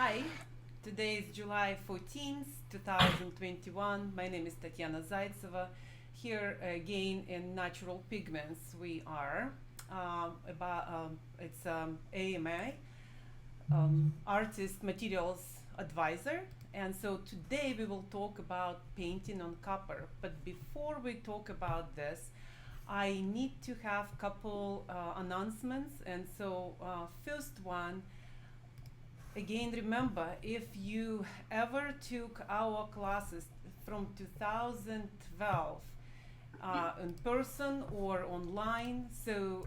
Hi, today is July 14th, 2021. My name is Tatiana Zaitseva. Here again in Natural Pigments we are. It's AMI, Artist Materials Advisor. And so today we will talk about painting on copper. But before we talk about this, I need to have a couple announcements. And so first one, again, remember, if you ever took our classes from 2012 in person or online, so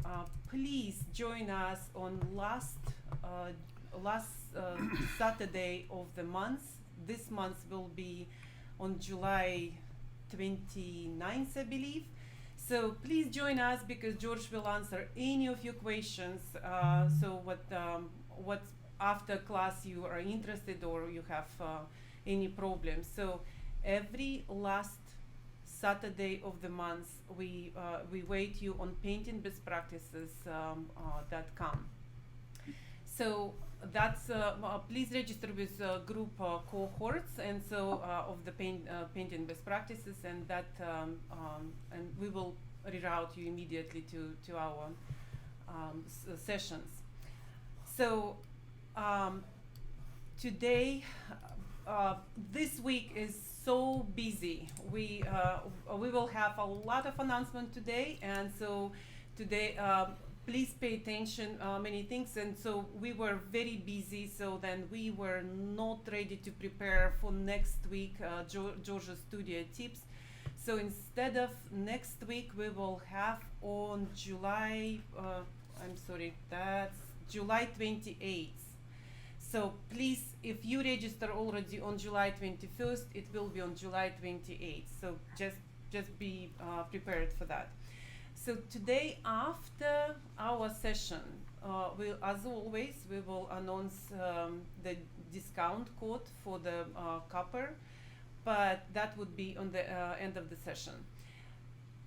please join us on last Saturday of the month. This month will be on July 29th, I believe. So please join us because George will answer any of your questions. So what after class you are interested or you have any problems. So every last Saturday of the month we wait you on paintingbestpractices.com. So that's please register with group cohorts and so of the painting best practices, and that and we will reroute you immediately to our sessions. So today, this week is so busy. We will have a lot of announcements today, and so today, please pay attention many things. And so we were very busy, so then we were not ready to prepare for next week Georgia's studio tips. So instead of next week, we will have on July. That's July 28th. So please, if you register already on July 21st, it will be on July 28th. So just be prepared for that. So today, after our session, as always, we will announce the discount code for the copper, but that would be on the end of the session.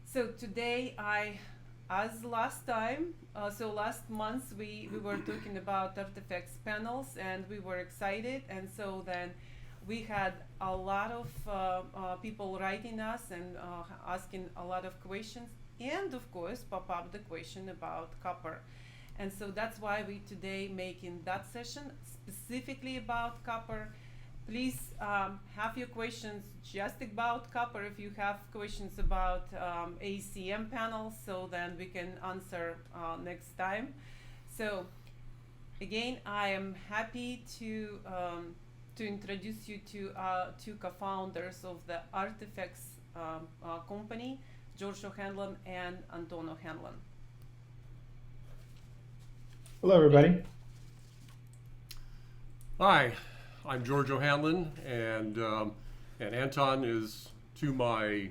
So today, as last time, so last month we were talking about Artifex panels and we were excited, and so then we had a lot of people writing us and asking a lot of questions, and of course pop up the question about copper. And so that's why we today making that session specifically about copper. Please have your questions just about copper. If you have questions about ACM panels, so then we can answer next time. So again, I am happy to introduce you to two co-founders of the Artifex company, George O'Hanlon and Anton O'Hanlon. Hello, everybody. Hi, I'm George O'Hanlon, and Anton is to my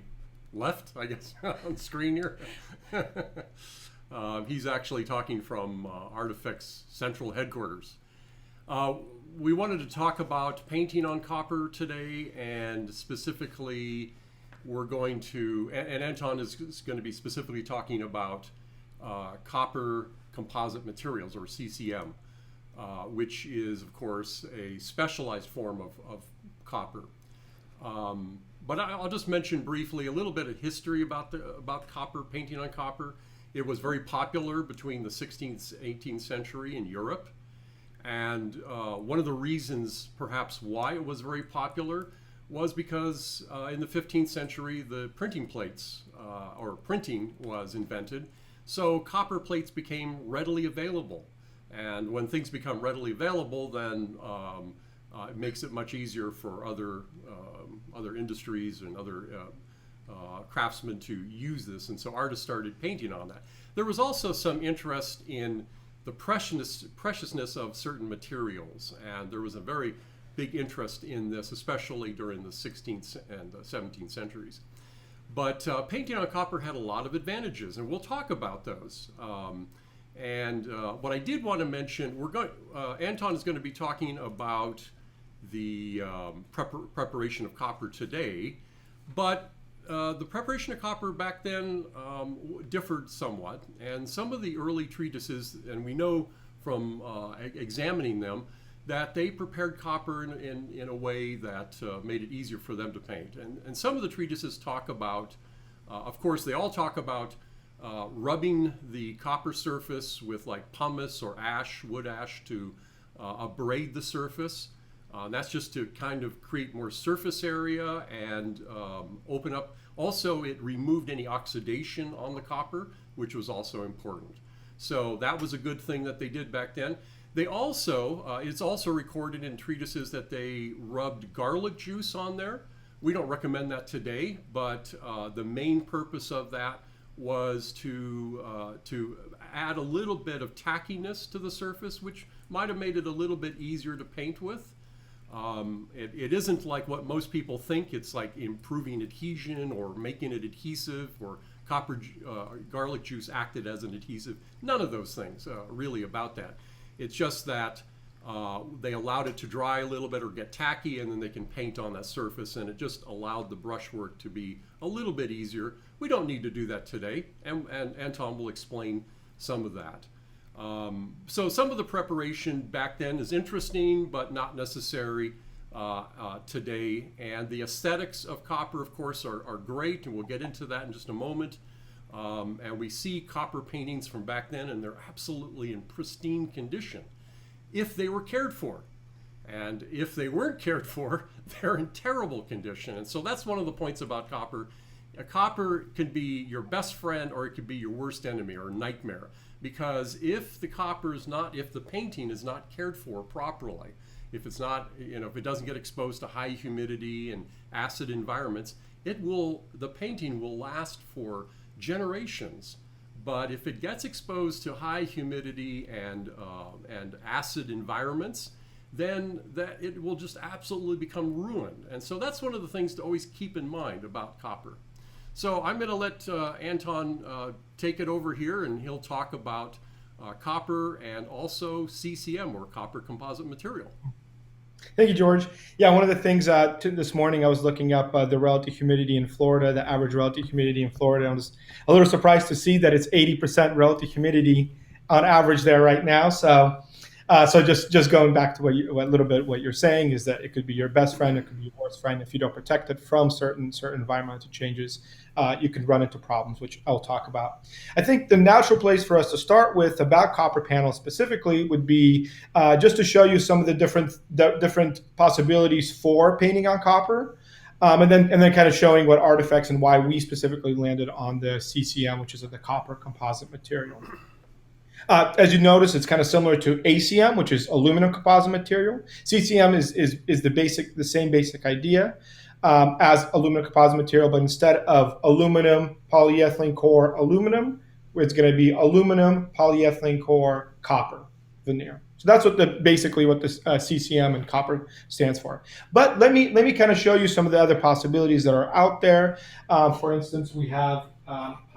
left, I guess, on screen here. He's actually talking from Artifex Central Headquarters. We wanted to talk about painting on copper today, and specifically we're going to, and Anton is going to be specifically talking about copper composite materials, or CCM, which is, of course, a specialized form of copper. But I'll just mention briefly a little bit of history about copper, painting on copper. It was very popular between the 16th, 18th century in Europe. And one of the reasons, perhaps, why it was very popular was because in the 15th century, the printing plates, or printing was invented. So copper plates became readily available. And when things become readily available, then it makes it much easier for other industries and other craftsmen to use this. And so artists started painting on that. There was also some interest in the preciousness of certain materials. And there was a very big interest in this, especially during the 16th and 17th centuries. But painting on copper had a lot of advantages, and we'll talk about those. What I did want to mention, Anton is going to be talking about the preparation of copper today, but the preparation of copper back then differed somewhat, and some of the early treatises, and we know from examining them, that they prepared copper in a way that made it easier for them to paint. And some of the treatises talk about, of course, they all talk about rubbing the copper surface with like pumice or ash, wood ash, to abrade the surface. That's just to kind of create more surface area and open up. Also, it removed any oxidation on the copper, which was also important. So that was a good thing that they did back then. They also, it's also recorded in treatises that they rubbed garlic juice on there. We don't recommend that today, but the main purpose of that was to add a little bit of tackiness to the surface, which might have made it a little bit easier to paint with. It isn't like what most people think. It's like improving adhesion or making it adhesive, or garlic juice acted as an adhesive. None of those things really about that. It's just that they allowed it to dry a little bit or get tacky, and then they can paint on that surface, and it just allowed the brushwork to be a little bit easier. We don't need to do that today, and Anton will explain some of that. So some of the preparation back then is interesting, but not necessary today. And the aesthetics of copper, of course, are great, and we'll get into that in just a moment. And we see copper paintings from back then, and they're absolutely in pristine condition if they were cared for. And if they weren't cared for, they're in terrible condition. And so that's one of the points about copper. Copper can be your best friend, or it could be your worst enemy or nightmare. Because if the painting is not cared for properly, if it's not, if it doesn't get exposed to high humidity and acid environments, the painting will last for generations. But if it gets exposed to high humidity and acid environments, then it will just absolutely become ruined. And so that's one of the things to always keep in mind about copper. So I'm going to let Anton take it over here, and he'll talk about copper and also CCM, or copper composite material. Thank you, George. Yeah, one of the things this morning I was looking up the relative humidity in Florida, the average relative humidity in Florida. I was a little surprised to see that it's 80% relative humidity on average there right now. So just going back to what you're saying is that it could be your best friend, it could be your worst friend. If you don't protect it from certain environmental changes, you could run into problems, which I'll talk about. I think the natural place for us to start with about copper panels specifically would be just to show you some of the different possibilities for painting on copper, and then kind of showing what Artifex and why we specifically landed on the CCM, which is the copper composite material. As you notice, it's kind of similar to ACM, which is aluminum composite material. CCM is the same basic idea as aluminum composite material, but instead of aluminum polyethylene core aluminum, it's going to be aluminum polyethylene core copper veneer. So that's basically what this CCM and copper stands for. But let me kind of show you some of the other possibilities that are out there. For instance, I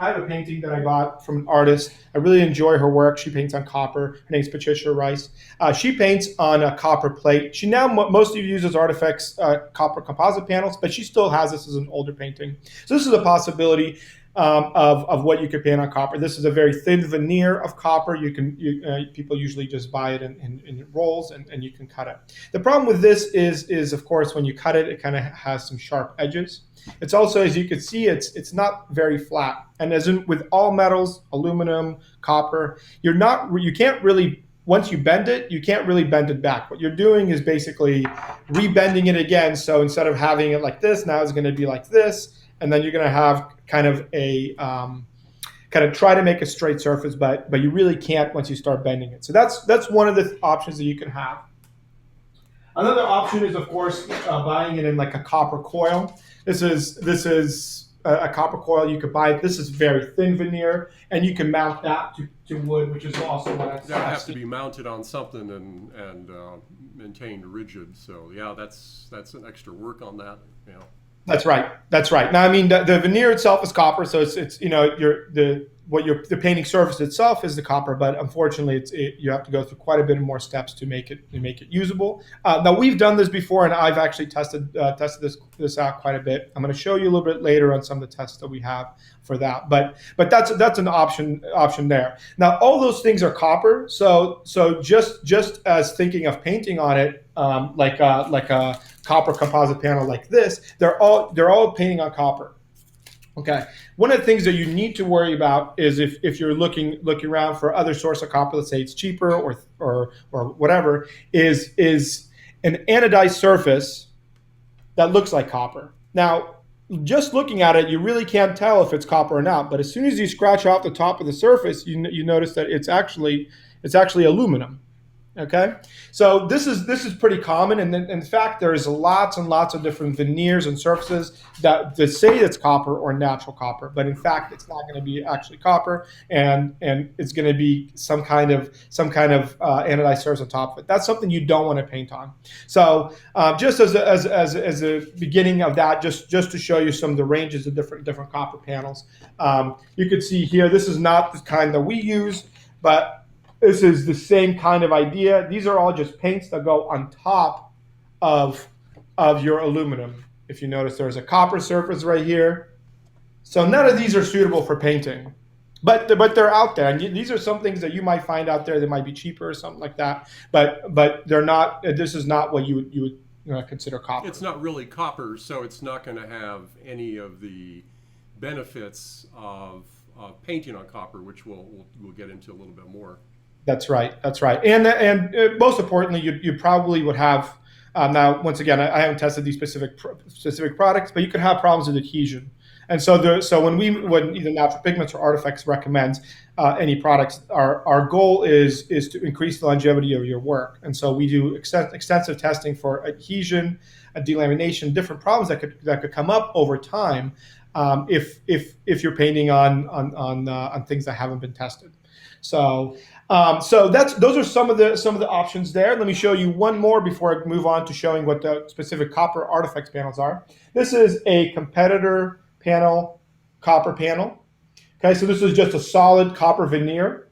have a painting that I got from an artist. I really enjoy her work. She paints on copper. Her name's Patricia Rice. She paints on a copper plate. She now mostly uses Artifex copper composite panels, but she still has this as an older painting. So this is a possibility of what you could paint on copper. This is a very thin veneer of copper. People usually just buy it in rolls, and you can cut it. The problem with this is of course, when you cut it, it kind of has some sharp edges. It's also, as you can see, it's not very flat. And as in with all metals, aluminum, copper, you can't really, once you bend it, you can't really bend it back. What you're doing is basically rebending it again. So instead of having it like this, now it's going to be like this, and then you're going to have kind of try to make a straight surface, but you really can't once you start bending it. So that's one of the options that you can have. Another option is, of course, buying it in like a copper coil. This is a copper coil. You could buy it. This is very thin veneer, and you can mount that to wood, which is also what I that has to be mounted on something and maintained rigid. So yeah, that's an extra work on that. Yeah. That's right. Now, I mean, the veneer itself is copper, so it's the the painting surface itself is the copper, but unfortunately, you have to go through quite a bit more steps to make it usable. Now we've done this before, and I've actually tested this out quite a bit. I'm going to show you a little bit later on some of the tests that we have for that. But that's an option there. Now all those things are copper. So just as thinking of painting on it, like a copper composite panel like this, they're all painting on copper. Okay. One of the things that you need to worry about is if you're looking around for other source of copper, let's say it's cheaper or whatever, is an anodized surface that looks like copper. Now, just looking at it, you really can't tell if it's copper or not. But as soon as you scratch off the top of the surface, you notice that it's actually aluminum. Okay, so this is pretty common, and in fact, there's lots and lots of different veneers and surfaces that say it's copper or natural copper, but in fact, it's not going to be actually copper, and it's going to be some kind of anodized surface on top of it. That's something you don't want to paint on. So just as a beginning of that, just to show you some of the ranges of different copper panels, you could see here. This is not the kind that we use, but this is the same kind of idea. These are all just paints that go on top of your aluminum. If you notice, there's a copper surface right here. So none of these are suitable for painting, but they're out there. And these are some things that you might find out there that might be cheaper or something like that. But they're not. This is not what you would consider copper. It's not really copper, so it's not going to have any of the benefits of painting on copper, which we'll get into a little bit more. That's right. And most importantly, you probably would have, now, once again, I haven't tested these specific products, but you could have problems with adhesion. And so when either Natural Pigments or Artifex recommends any products, our goal is to increase the longevity of your work. And so we do extensive testing for adhesion, delamination, different problems that could come up over time if you're painting on things that haven't been tested. So those are some of the options there. Let me show you one more before I move on to showing what the specific copper Artifex panels are. This is a competitor panel, copper panel. Okay, so this is just a solid copper veneer.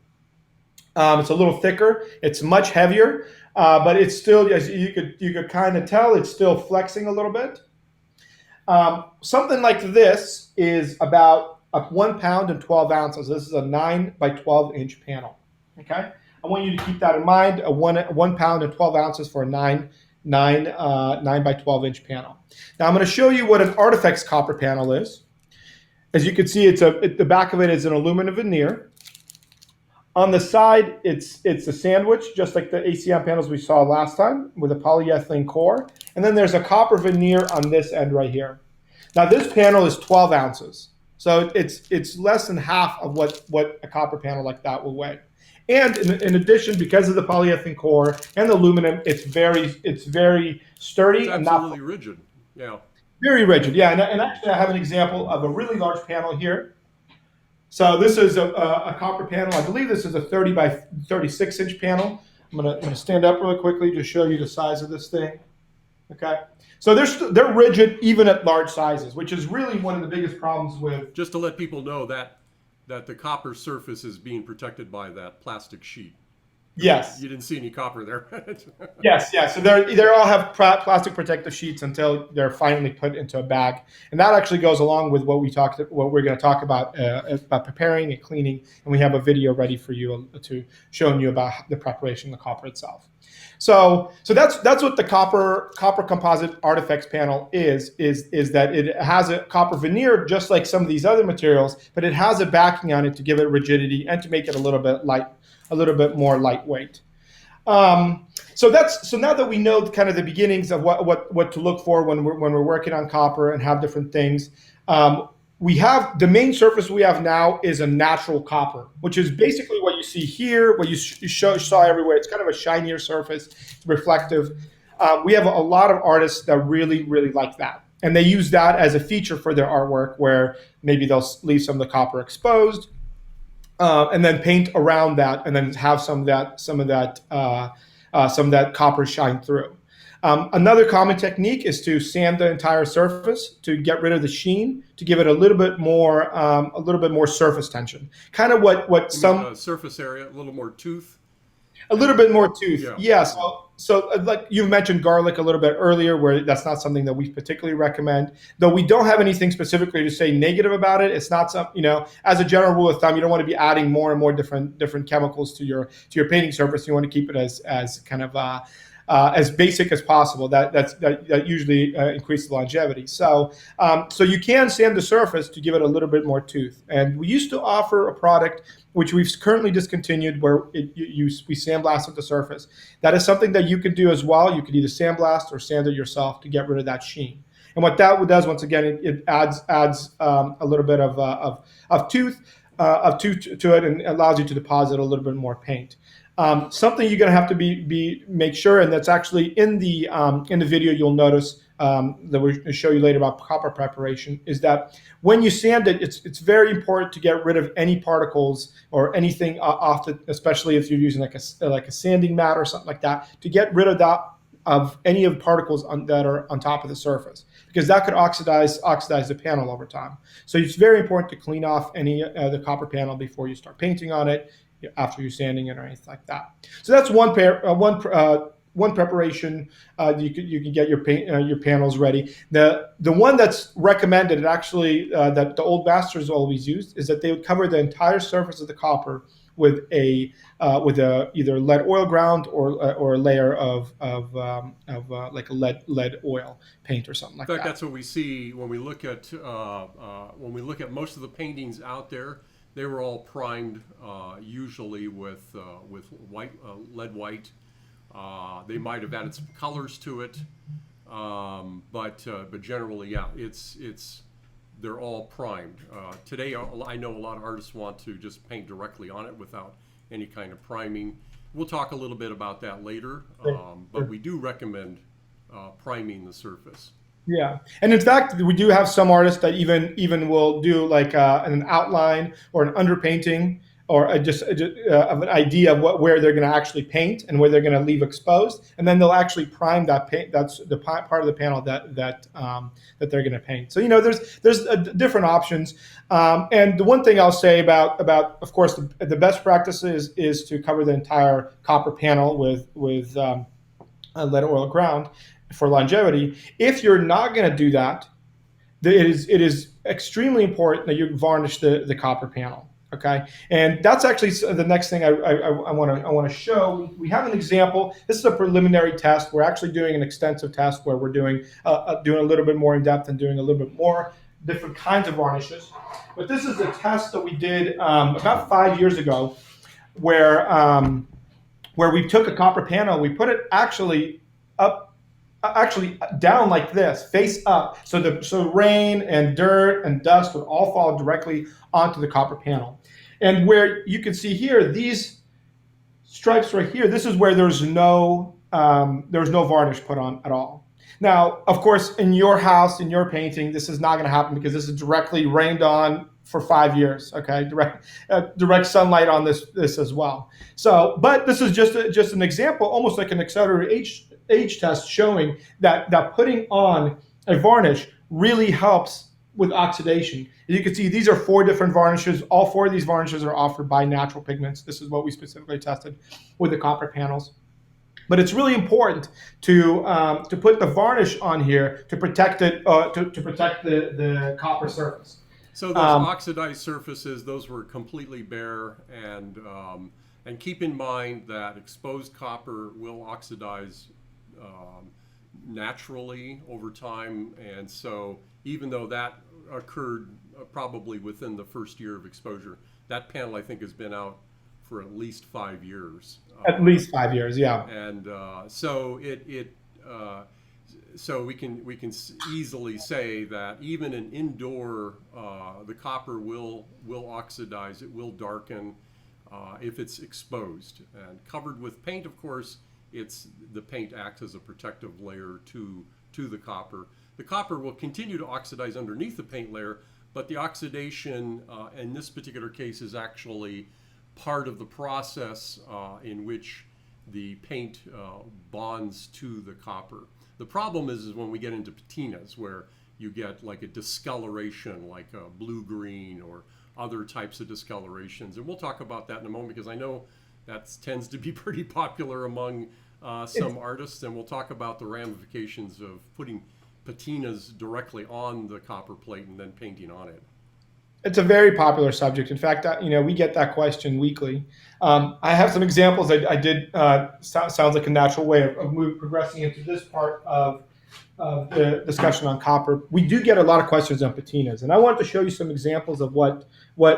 It's a little thicker. It's much heavier, but it's still, as you could kind of tell, it's still flexing a little bit. Something like this is about 1 pound and 12 ounces. This is a 9 by 12 inch panel. Okay, I want you to keep that in mind. A 1 pound and 12 ounces for a 9 by 12 inch panel. Now I'm going to show you what an Artifex copper panel is. As you can see, the back of it is an aluminum veneer. On the side, it's a sandwich, just like the ACM panels we saw last time, with a polyethylene core. And then there's a copper veneer on this end right here. Now this panel is 12 ounces. So it's less than half of what a copper panel like that will weigh. And in addition, because of the polyethylene core and the aluminum, it's very sturdy. It's absolutely rigid. Yeah. Very rigid. Yeah. And actually, I have an example of a really large panel here. So this is a copper panel. I believe this is a 30 by 36 inch panel. I'm gonna stand up really quickly to show you the size of this thing. Okay. So they're rigid even at large sizes, which is really one of the biggest problems with. Just to let people know that the copper surface is being protected by that plastic sheet. Yes. You didn't see any copper there. Yes. So they all have plastic protective sheets until they're finally put into a bag, and that actually goes along with what we're going to talk about preparing and cleaning. And we have a video ready for you to showing you about the preparation of the copper itself. So that's what the copper composite Artifex panel is that it has a copper veneer just like some of these other materials, but it has a backing on it to give it rigidity and to make it a little bit more lightweight. So now that we know kind of the beginnings of what to look for when we're working on copper and have different things, we have the main surface we have now is a natural copper, which is basically what you see here, what you saw everywhere. It's kind of a shinier surface, reflective. We have a lot of artists that really, really like that. And they use that as a feature for their artwork where maybe they'll leave some of the copper exposed and then paint around that and then have some of that copper shine through. Another common technique is to sand the entire surface to get rid of the sheen, to give it a little bit more surface tension. Kind of what some surface area, a little more tooth. a little bit more tooth. Yeah. Yeah. So like you mentioned garlic a little bit earlier, where that's not something that we particularly recommend. Though we don't have anything specifically to say negative about it. It's not some, as a general rule of thumb, you don't want to be adding more and more different chemicals to your painting surface. You want to keep it as kind of as basic as possible. That usually increases longevity. So you can sand the surface to give it a little bit more tooth. And we used to offer a product which we've currently discontinued, where we sandblasted the surface. That is something that you could do as well. You could either sandblast or sand it yourself to get rid of that sheen. And what that does, once again, it adds a little bit of tooth to it, and allows you to deposit a little bit more paint. Something you're going to have to make sure, and that's actually in the video you'll notice that we'll show you later about copper preparation, is that when you sand it, it's very important to get rid of any particles or anything off the, especially if you're using like a sanding mat or something like that, to get rid of any of the particles that are on top of the surface, because that could oxidize the panel over time. So it's very important to clean off any the copper panel before you start painting on it, after you're sanding it or anything like that. So that's one preparation. You can get your panels ready. The one that's recommended, and actually that the old masters always used, is that they would cover the entire surface of the copper with a either lead oil ground or a layer of like a lead oil paint or something like that. In fact, that's what we see when we look at most of the paintings out there. They were all primed, usually with white, lead white. They might have added some colors to it, but generally, yeah, they're all primed. Today, I know a lot of artists want to just paint directly on it without any kind of priming. We'll talk a little bit about that later, but we do recommend priming the surface. Yeah, and in fact, we do have some artists that even will do like an outline or an underpainting, or just of an idea of where they're going to actually paint and where they're going to leave exposed, and then they'll actually prime that paint. That's the part of the panel that they're going to paint. So there's different options, and the one thing I'll say about of course the best practice is to cover the entire copper panel with a lead oil ground for longevity. If you're not going to do that, it is extremely important that you varnish the copper panel. Okay, and that's actually the next thing I want to show. We have an example. This is a preliminary test. We're actually doing an extensive test where we're doing a little bit more in depth and doing a little bit more different kinds of varnishes. But this is a test that we did about 5 years ago, where we took a copper panel, we put it actually down like this, face up, so rain and dirt and dust would all fall directly onto the copper panel. And where you can see here, these stripes right here, this is where there's no varnish put on at all. Now, of course, in your house, in your painting, this is not going to happen because this is directly rained on for 5 years. Okay, direct sunlight on this as well. So, but this is just an example, almost like an accelerated age test, showing that putting on a varnish really helps with oxidation. As you can see, these are 4 different varnishes. All 4 of these varnishes are offered by Natural Pigments. This is what we specifically tested with the copper panels. But it's really important to put the varnish on here to protect it, to protect the copper surface. So those oxidized surfaces, those were completely bare, and keep in mind that exposed copper will oxidize naturally over time, and so even though that occurred probably within the first year of exposure, that panel I think has been out for at least 5 years. At least 5 years, yeah. And so so we can easily say that even in indoor, the copper will oxidize, it will darken if it's exposed. And covered with paint, of course, the paint acts as a protective layer to the copper. The copper will continue to oxidize underneath the paint layer, but the oxidation in this particular case is actually part of the process in which the paint bonds to the copper. The problem is when we get into patinas, where you get like a discoloration, like a blue-green or other types of discolorations. And we'll talk about that in a moment, because I know that tends to be pretty popular among some artists, and we'll talk about the ramifications of putting patinas directly on the copper plate and then painting on it. It's a very popular subject. In fact, we get that question weekly. I have some examples. I did. Sounds like a natural way of progressing into this part of the discussion on copper. We do get a lot of questions on patinas, and I want to show you some examples of what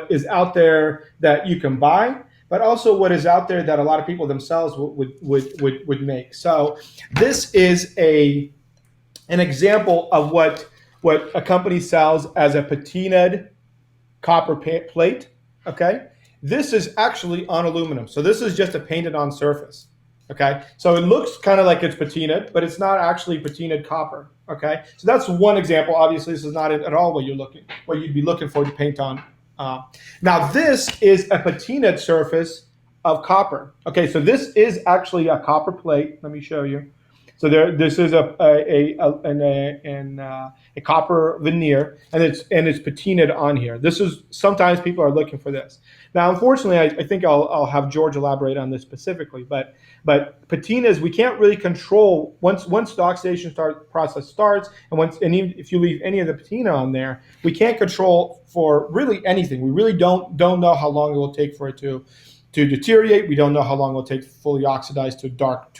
is out there that you can buy, but also what is out there that a lot of people themselves would make. So this is an example of what a company sells as a patinaed copper plate. Okay, this is actually on aluminum, so this is just a painted on surface. Okay, so it looks kind of like it's patinaed, but it's not actually patinaed copper. Okay, so that's one example. Obviously, this is not at all what you'd be looking for to paint on. Now this is a patinaed surface of copper. Okay, so this is actually a copper plate. Let me show you. So this is a copper veneer, and it's patinaed on here. This is, sometimes people are looking for this. Now, unfortunately, I think I'll have George elaborate on this specifically. But patinas, we can't really control once the oxidation process starts, and even if you leave any of the patina on there, we can't control for really anything. We really don't know how long it will take for it to deteriorate. We don't know how long it will take to fully oxidize to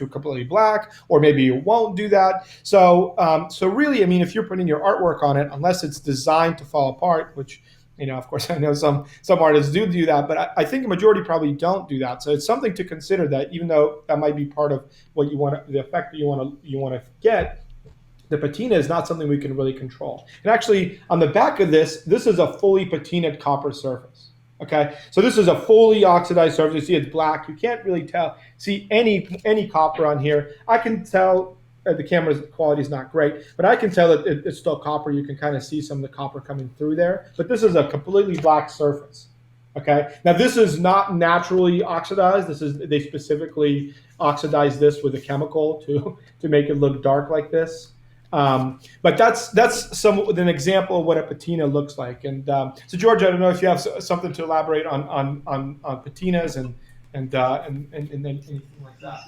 completely black, or maybe it won't do that. So really, I mean, if you're putting your artwork on it, unless it's designed to fall apart, which, of course, I know some artists do that, but I think a majority probably don't do that. So it's something to consider, that even though that might be part of what you want, the effect that you want to get, the patina is not something we can really control. And actually, on the back of this is a fully patinaed copper surface. Okay, so this is a fully oxidized surface. You see it's black. You can't really see any copper on here. I can tell the camera's quality is not great, but I can tell that it's still copper. You can kind of see some of the copper coming through there. But this is a completely black surface. Okay, now this is not naturally oxidized. They specifically oxidize this with a chemical to make it look dark like this. But that's an example of what a patina looks like. And so, George, I don't know if you have something to elaborate on patinas and anything like that.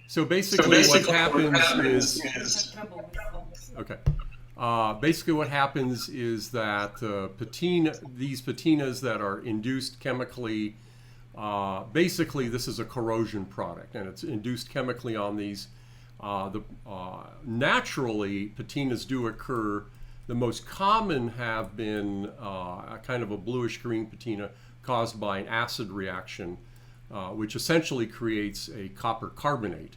So basically, what happens is okay. Basically, what happens is that these patinas that are induced chemically. Basically, this is a corrosion product, and it's induced chemically on these. Naturally, patinas do occur. The most common have been a kind of a bluish-green patina caused by an acid reaction, which essentially creates a copper carbonate.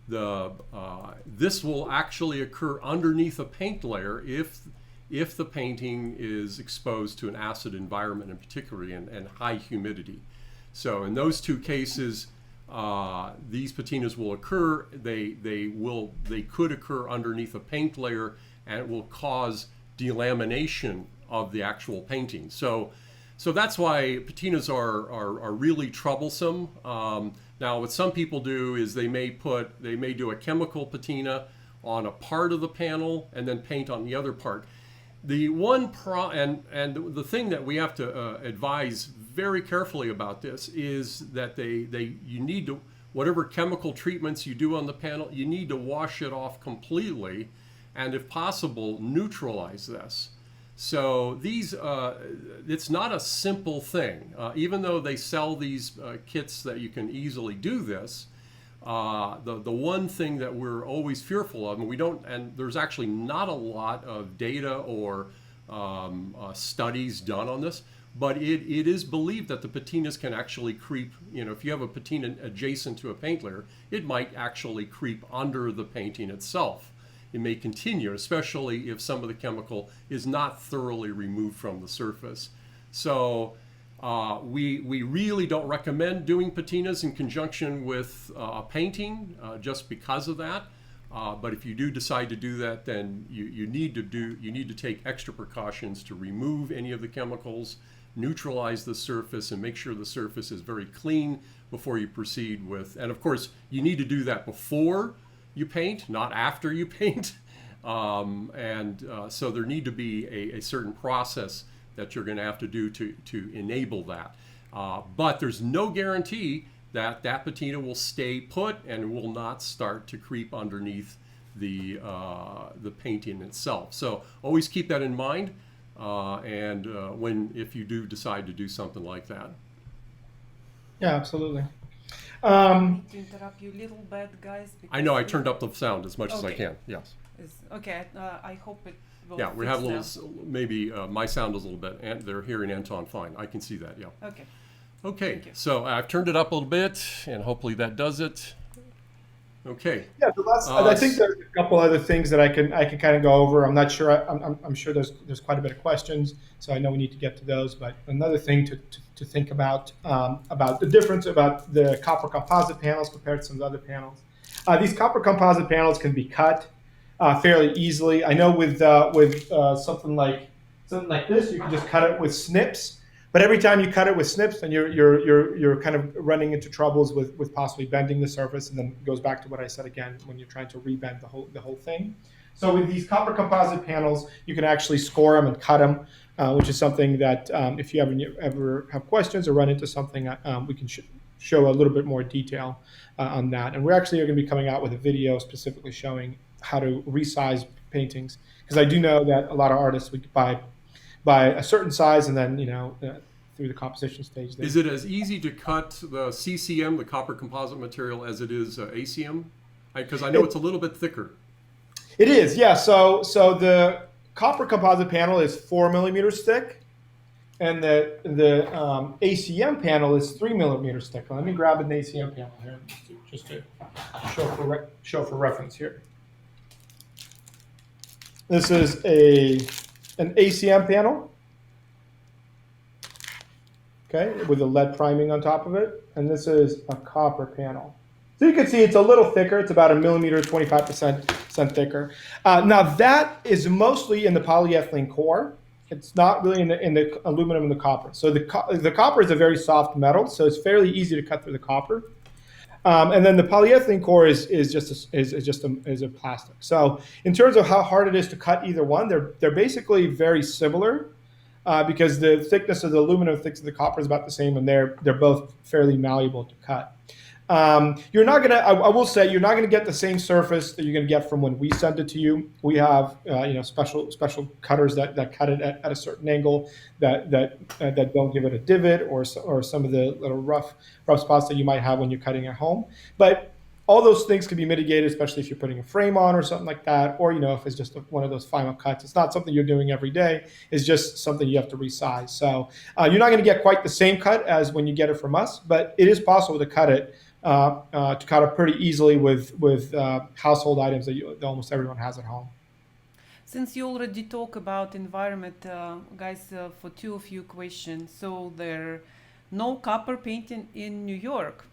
This will actually occur underneath a paint layer if the painting is exposed to an acid environment, in particular, and high humidity. So in those two cases, these patinas will occur. They could occur underneath a paint layer, and it will cause delamination of the actual painting. So that's why patinas are really troublesome. Now, what some people do is they may do a chemical patina on a part of the panel and then paint on the other part. The one and the thing that we have to advise very carefully about this is that you need to, whatever chemical treatments you do on the panel, you need to wash it off completely, and if possible, neutralize this. So these, it's not a simple thing. Even though they sell these kits that you can easily do this, the one thing that we're always fearful of, and there's actually not a lot of data or studies done on this, but it is believed that the patinas can actually creep. If you have a patina adjacent to a paint layer, it might actually creep under the painting itself. It may continue, especially if some of the chemical is not thoroughly removed from the surface. So we really don't recommend doing patinas in conjunction with a painting just because of that. But if you do decide to do that, then you need to take extra precautions to remove any of the chemicals, neutralize the surface, and make sure the surface is very clean before you proceed with, and of course you need to do that before you paint, not after you paint. So there need to be a certain process that you're going to have to do to enable that. But there's no guarantee that that patina will stay put and will not start to creep underneath the painting itself. So always keep that in mind, if you do decide to do something like that. Yeah, absolutely. I need to interrupt you a little bit, guys. I know I turned up the sound as much as I Okay. can. Yes. Okay, I hope it will. Yeah, we fix have a now. little. Maybe my sound is a little bit, and they're hearing Anton fine. I can see that. Yeah. Okay. Okay. Thank you. So I've turned it up a little bit, and hopefully that does it. Okay. Yeah, I think there's a couple other things that I can kind of go over. I'm not sure. I'm sure there's quite a bit of questions, so I know we need to get to those. But another thing to think about the difference about the copper composite panels compared to some of the other panels. These copper composite panels can be cut fairly easily. I know with something like this, you can just cut it with snips. But every time you cut it with snips, then you're kind of running into troubles with possibly bending the surface, and then it goes back to what I said again when you're trying to rebend the whole thing. So with these copper composite panels, you can actually score them and cut them, which is something that if you ever have questions or run into something, we can show a little bit more detail on that. And we're actually going to be coming out with a video specifically showing how to resize paintings, because I do know that a lot of artists would buy a certain size, and then through the composition stage. Is it as easy to cut the CCM, the copper composite material, as it is ACM? Because I know it's a little bit thicker. It is, yeah. So the copper composite panel is 4 millimeters thick, and the ACM panel is 3 millimeters thick. Let me grab an ACM panel here just to show for reference here. This is an ACM panel, okay, with a lead priming on top of it, and this is a copper panel. So you can see it's a little thicker. It's about 1 millimeter, 25% thicker. Now that is mostly in the polyethylene core. It's not really in the aluminum and the copper. So the copper is a very soft metal, so it's fairly easy to cut through the copper. And then the polyethylene core is a plastic. So in terms of how hard it is to cut either one, they're basically very similar, because the thickness of the aluminum, the thickness of the copper is about the same, and they're both fairly malleable to cut. You're not gonna. I will say you're not gonna get the same surface that you're gonna get from when we send it to you. We have special cutters that cut it at a certain angle that don't give it a divot or some of the little rough spots that you might have when you're cutting at home. But all those things can be mitigated, especially if you're putting a frame on or something like that, or if it's just one of those final cuts. It's not something you're doing every day. It's just something you have to resize. So you're not going to get quite the same cut as when you get it from us, but it is possible to cut it pretty easily with household items that almost everyone has at home. Since you already talk about environment, guys, for two of you questions. So there no copper painting in New York.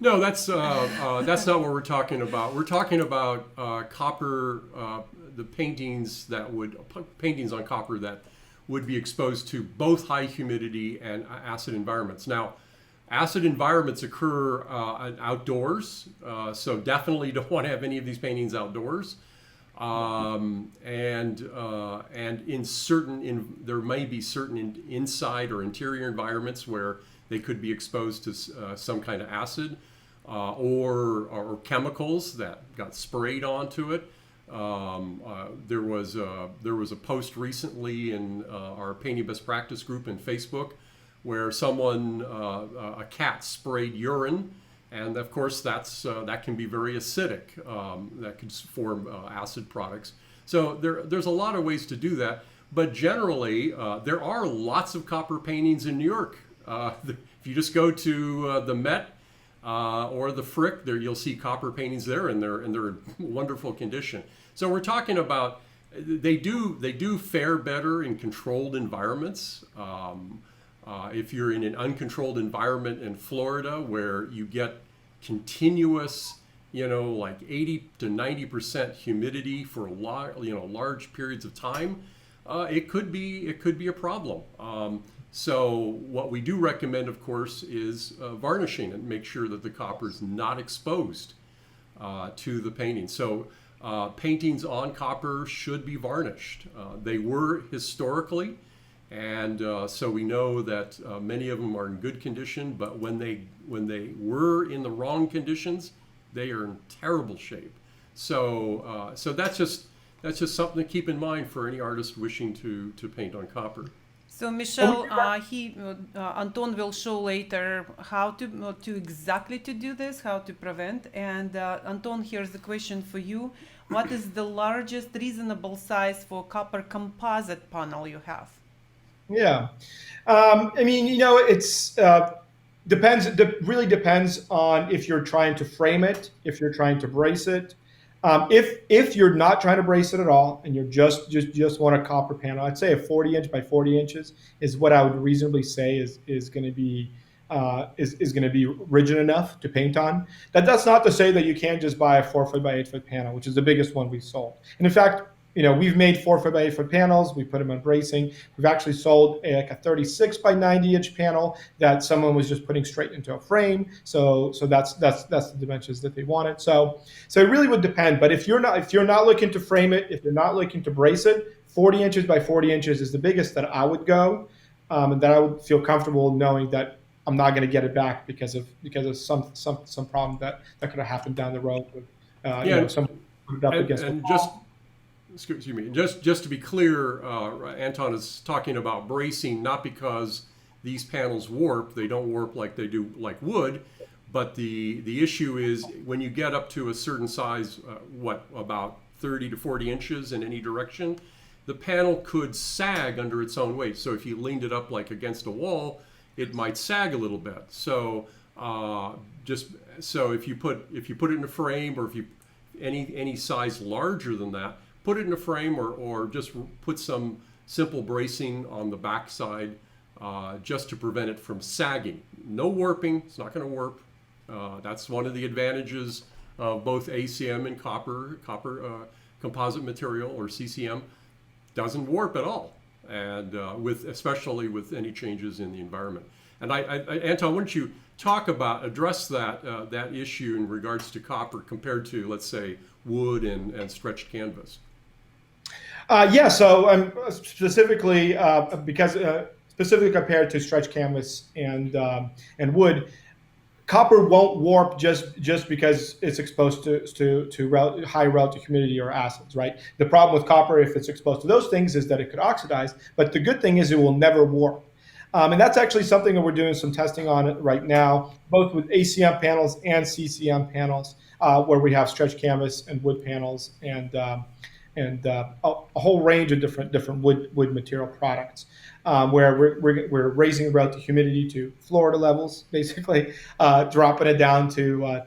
No, that's not what we're talking about. We're talking about copper, the paintings on copper that would be exposed to both high humidity and acid environments. Now, acid environments occur outdoors, so definitely don't want to have any of these paintings outdoors. And there may be certain inside or interior environments where they could be exposed to some kind of acid or chemicals that got sprayed onto it. There was a post recently in our Painting Best Practice group in Facebook where a cat sprayed urine, and of course that can be very acidic. That could form acid products. So there's a lot of ways to do that, but generally there are lots of copper paintings in New York. If you just go to the Met or the Frick, you'll see copper paintings there, and they're in wonderful condition. So we're talking about they do fare better in controlled environments. If you're in an uncontrolled environment in Florida where you get continuous, like 80 to 90% humidity for large periods of time, it could be a problem. So what we do recommend, of course, is varnishing and make sure that the copper is not exposed to the painting. So paintings on copper should be varnished. They were historically, and so we know that many of them are in good condition, but when they were in the wrong conditions, they are in terrible shape. So so that's just something to keep in mind for any artist wishing to paint on copper. So Michelle, Anton will show later how to exactly to do this, how to prevent. And Anton, here's the question for you: what is the largest reasonable size for copper composite panel you have? Yeah, I mean, it's depends. Really depends on if you're trying to frame it, if you're trying to brace it. If you're not trying to brace it at all and you're just want a copper panel, I'd say a 40 inch by 40 inches is what I would reasonably say is going to be rigid enough to paint on. That's not to say that you can't just buy a 4 foot by 8 foot panel, which is the biggest one we've sold. And in fact, we've made 4 foot by 8 foot panels. We put them on bracing. We've actually sold a 36 by 90 inch panel that someone was just putting straight into a frame. So that's the dimensions that they wanted. So it really would depend. But if you're not looking to frame it, if you're not looking to brace it, 40 inches by 40 inches is the biggest that I would go, and that I would feel comfortable knowing that I'm not going to get it back because of some problem that could have happened down the road with someone put it up against the wall. Excuse me. Just to be clear, Anton is talking about bracing, not because these panels warp. They don't warp like they do like wood, but the issue is when you get up to a certain size, about 30 to 40 inches in any direction, the panel could sag under its own weight. So if you leaned it up like against a wall, it might sag a little bit. So if you put it in a frame, or if you any size larger than that, put it in a frame, or just put some simple bracing on the back side just to prevent it from sagging. No warping, it's not going to warp. That's one of the advantages of both ACM and copper composite material, or CCM, doesn't warp at all, and especially with any changes in the environment. And Anton, why don't you address that issue in regards to copper compared to, let's say, wood and stretched canvas? So specifically specifically compared to stretched canvas and wood, copper won't warp just because it's exposed to high relative humidity or acids, right? The problem with copper, if it's exposed to those things, is that it could oxidize. But the good thing is it will never warp. And that's actually something that we're doing some testing on right now, both with ACM panels and CCM panels, where we have stretched canvas and wood panels and a whole range of different wood material products, where we're raising relative humidity to Florida levels, basically, dropping it down to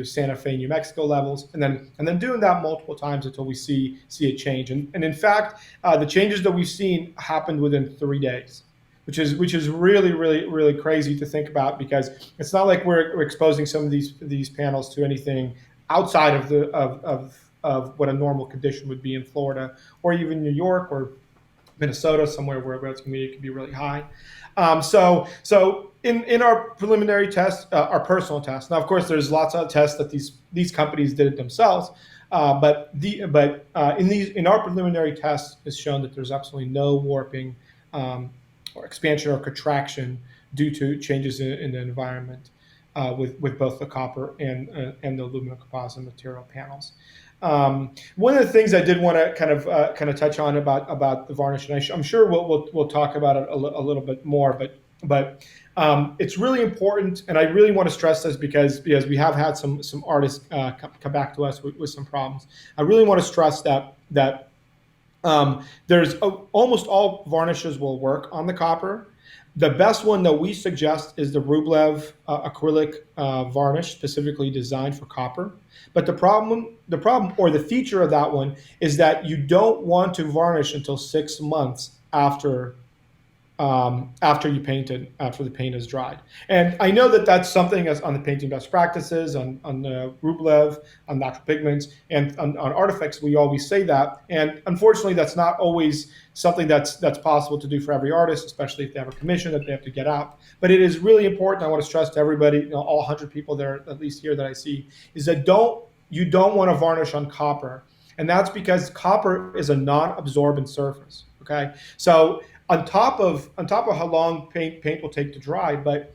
Santa Fe, New Mexico levels, and then doing that multiple times until we see a change. And in fact, the changes that we've seen happened within 3 days. Which is really, really, really crazy to think about, because it's not like we're exposing some of these panels to anything outside of what a normal condition would be in Florida, or even New York or Minnesota, somewhere where relative humidity can be really high. So in our preliminary test, our personal test. Now, of course, there's lots of tests that these companies did it themselves, but in our preliminary test, it's shown that there's absolutely no warping or expansion or contraction due to changes in the environment with both the copper and the aluminum composite material panels. One of the things I did want to kind of touch on about the varnish, and I'm sure we'll talk about it a little bit more, but it's really important, and I really want to stress this because we have had some artists come back to us with some problems. I really want to stress that there's almost all varnishes will work on the copper. The best one that we suggest is the Rublev acrylic varnish, specifically designed for copper. But the problem or the feature of that one is that you don't want to varnish until 6 months after after you paint it, after the paint is dried. And I know that that's something as on the painting best practices, on Rublev, on natural pigments, and on Artifex, we always say that. And unfortunately, that's not always something that's possible to do for every artist, especially if they have a commission that they have to get out. But it is really important. I want to stress to everybody, you know, all 100 people there, at least here that I see, is that you don't want to varnish on copper. And that's because copper is a non-absorbent surface. Okay, so on top of how long paint will take to dry, but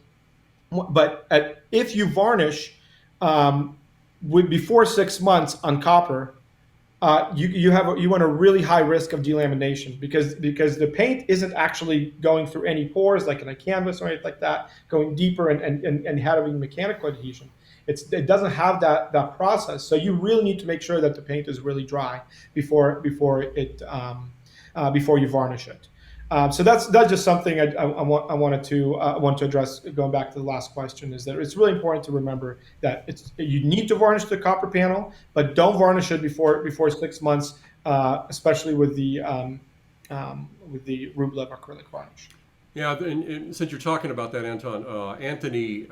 if you varnish before 6 months on copper, you run a really high risk of delamination because the paint isn't actually going through any pores like in a canvas or anything like that, going deeper and having mechanical adhesion. It doesn't have that process, so you really need to make sure that the paint is really dry before you varnish it. So that's just something I wanted to address. Going back to the last question, is that it's really important to remember that you need to varnish the copper panel, but don't varnish it before 6 months, especially with the Rublev acrylic varnish. Yeah, and since you're talking about that, Anton, Anthony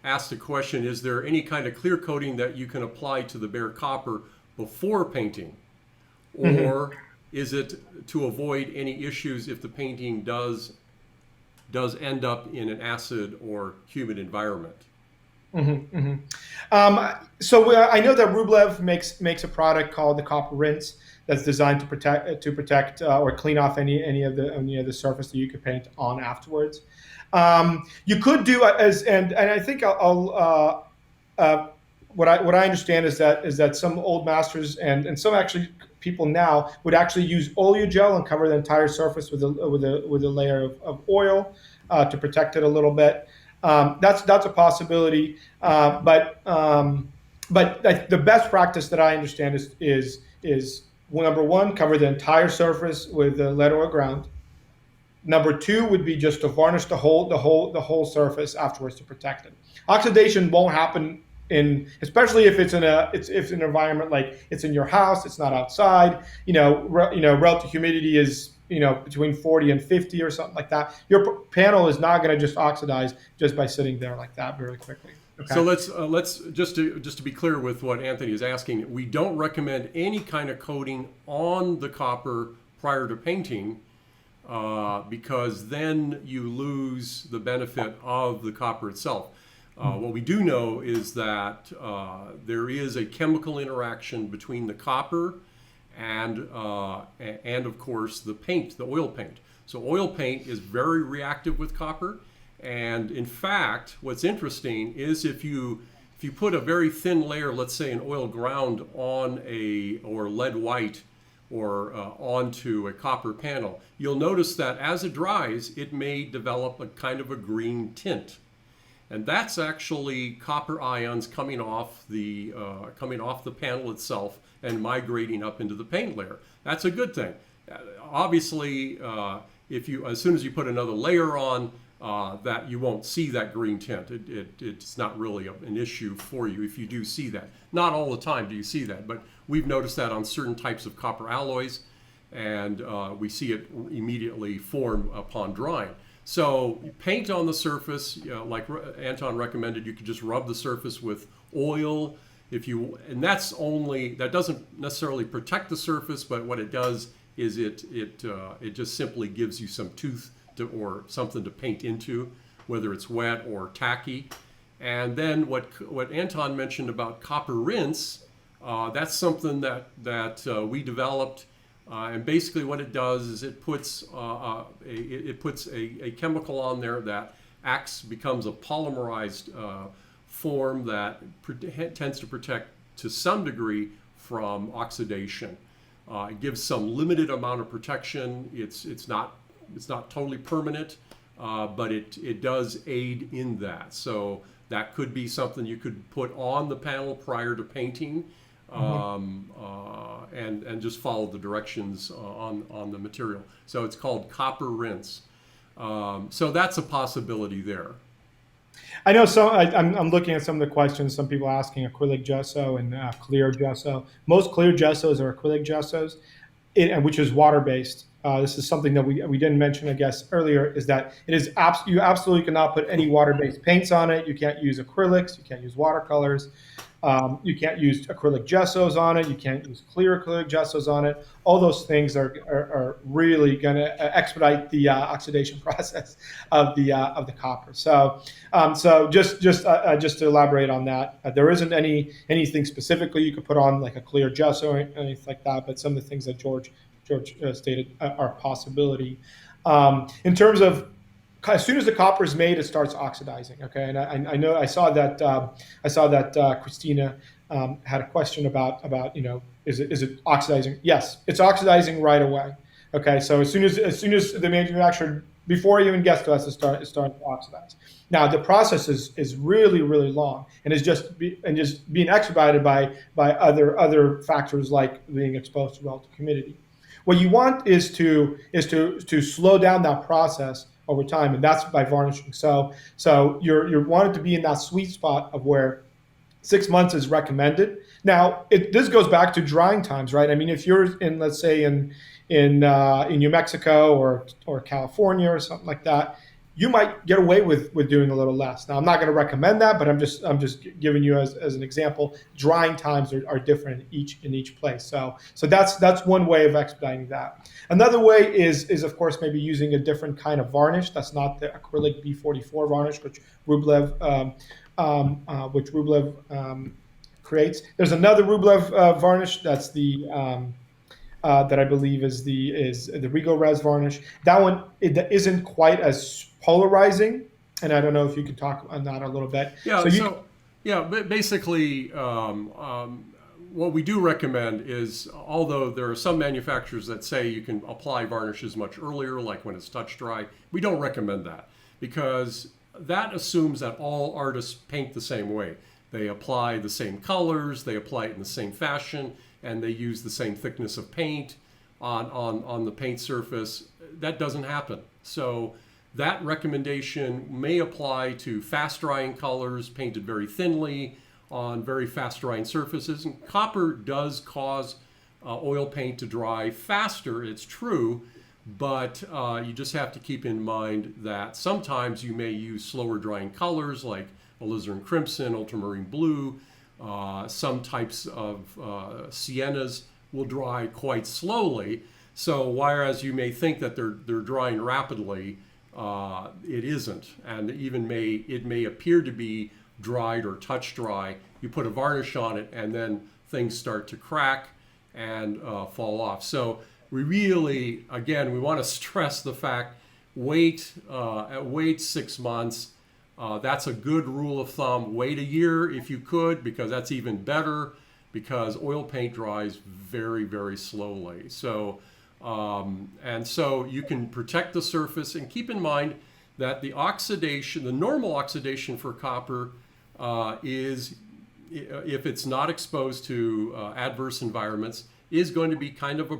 asked a question: is there any kind of clear coating that you can apply to the bare copper before painting, or is it to avoid any issues if the painting does end up in an acid or humid environment? So I know that Rublev makes a product called the Copper Rinse that's designed to protect or clean off any of the surface that you could paint on afterwards. You could do and I think what I understand is that some old masters and some actually people now would actually use oleogel and cover the entire surface with a layer of oil to protect it a little bit. That's a possibility, but the best practice that I understand is number one, cover the entire surface with a lead or ground. Number two would be just to varnish the whole surface afterwards to protect it. Oxidation won't happen especially if it's in an environment like it's in your house, it's not outside. Relative humidity is between 40 and 50 or something like that. Your panel is not going to just oxidize just by sitting there like that very quickly. Okay? So let's just to be clear with what Anthony is asking, we don't recommend any kind of coating on the copper prior to painting. Because then you lose the benefit of the copper itself. What we do know is that there is a chemical interaction between the copper and of course the paint, the oil paint. So oil paint is very reactive with copper, and in fact, what's interesting is if you put a very thin layer, let's say an oil ground or lead white or onto a copper panel, you'll notice that as it dries, it may develop a kind of a green tint. And that's actually copper ions coming off the panel itself and migrating up into the paint layer. That's a good thing. Obviously, as soon as you put another layer on, that you won't see that green tint. It's not really an issue for you if you do see that. Not all the time do you see that, but we've noticed that on certain types of copper alloys, and we see it immediately form upon drying. So paint on the surface, like Anton recommended, you could just rub the surface with oil. And that doesn't necessarily protect the surface, but what it does is it just simply gives you some tooth or something to paint into, whether it's wet or tacky. And then what Anton mentioned about copper rinse, that's something that we developed. And basically what it does is it puts a chemical on there that becomes a polymerized form that tends to protect to some degree from oxidation. It gives some limited amount of protection. It's not totally permanent, but it does aid in that. So that could be something you could put on the panel prior to painting. And just follow the directions on the material. So it's called copper rinse. So that's a possibility there. I know. So I'm looking at some of the questions. Some people asking acrylic gesso and clear gesso. Most clear gessos are acrylic gessos, which is water based. this is something that we didn't mention, I guess, earlier, is that it is you absolutely cannot put any water-based paints on it. You can't use acrylics. You can't use watercolors. You can't use acrylic gessos on it. You can't use clear acrylic gessos on it. All those things are really going to expedite the oxidation process of the copper. So just to elaborate on that, there isn't anything specifically you could put on like a clear gesso or anything like that. But some of the things that George stated are a possibility. In terms of as soon as the copper is made, it starts oxidizing. Okay, and I know I saw that Christina had a question about is it oxidizing? Yes, it's oxidizing right away. Okay, so as soon as the manufacturer, before it even gets to us, it's starting to oxidize. Now the process is really long, and is just being expedited by other factors like being exposed to relative humidity. What you want is to slow down that process over time, and that's by varnishing. So you're wanted to be in that sweet spot of where 6 months is recommended. Now this goes back to drying times, right? I mean, if you're in, let's say in New Mexico or California or something like that, you might get away with doing a little less. Now, I'm not going to recommend that, but I'm just giving you as an example. Drying times are different in each place. So that's one way of expediting that. Another way is of course maybe using a different kind of varnish. That's not the acrylic B44 varnish, which Rublev creates. There's another Rublev varnish that's the that I believe is the Rigorez varnish. That one it isn't quite as polarizing, and I don't know if you could talk on that a little bit. Yeah. But basically, what we do recommend is, although there are some manufacturers that say you can apply varnishes much earlier, like when it's touch dry, we don't recommend that because that assumes that all artists paint the same way. They apply the same colors, they apply it in the same fashion, and they use the same thickness of paint on the paint surface. That doesn't happen. So that recommendation may apply to fast drying colors painted very thinly on very fast drying surfaces. And copper does cause oil paint to dry faster, it's true, but you just have to keep in mind that sometimes you may use slower drying colors like alizarin crimson, ultramarine blue. Some types of siennas will dry quite slowly. So whereas you may think that they're drying rapidly, it isn't, and it may appear to be dried or touch dry. You put a varnish on it, and then things start to crack and fall off. So we really, again, we want to stress the fact: wait 6 months. That's a good rule of thumb. Wait a year if you could, because that's even better, because oil paint dries very slowly. So. And so you can protect the surface, and keep in mind that the normal oxidation for copper is, if it's not exposed to adverse environments, is going to be kind of a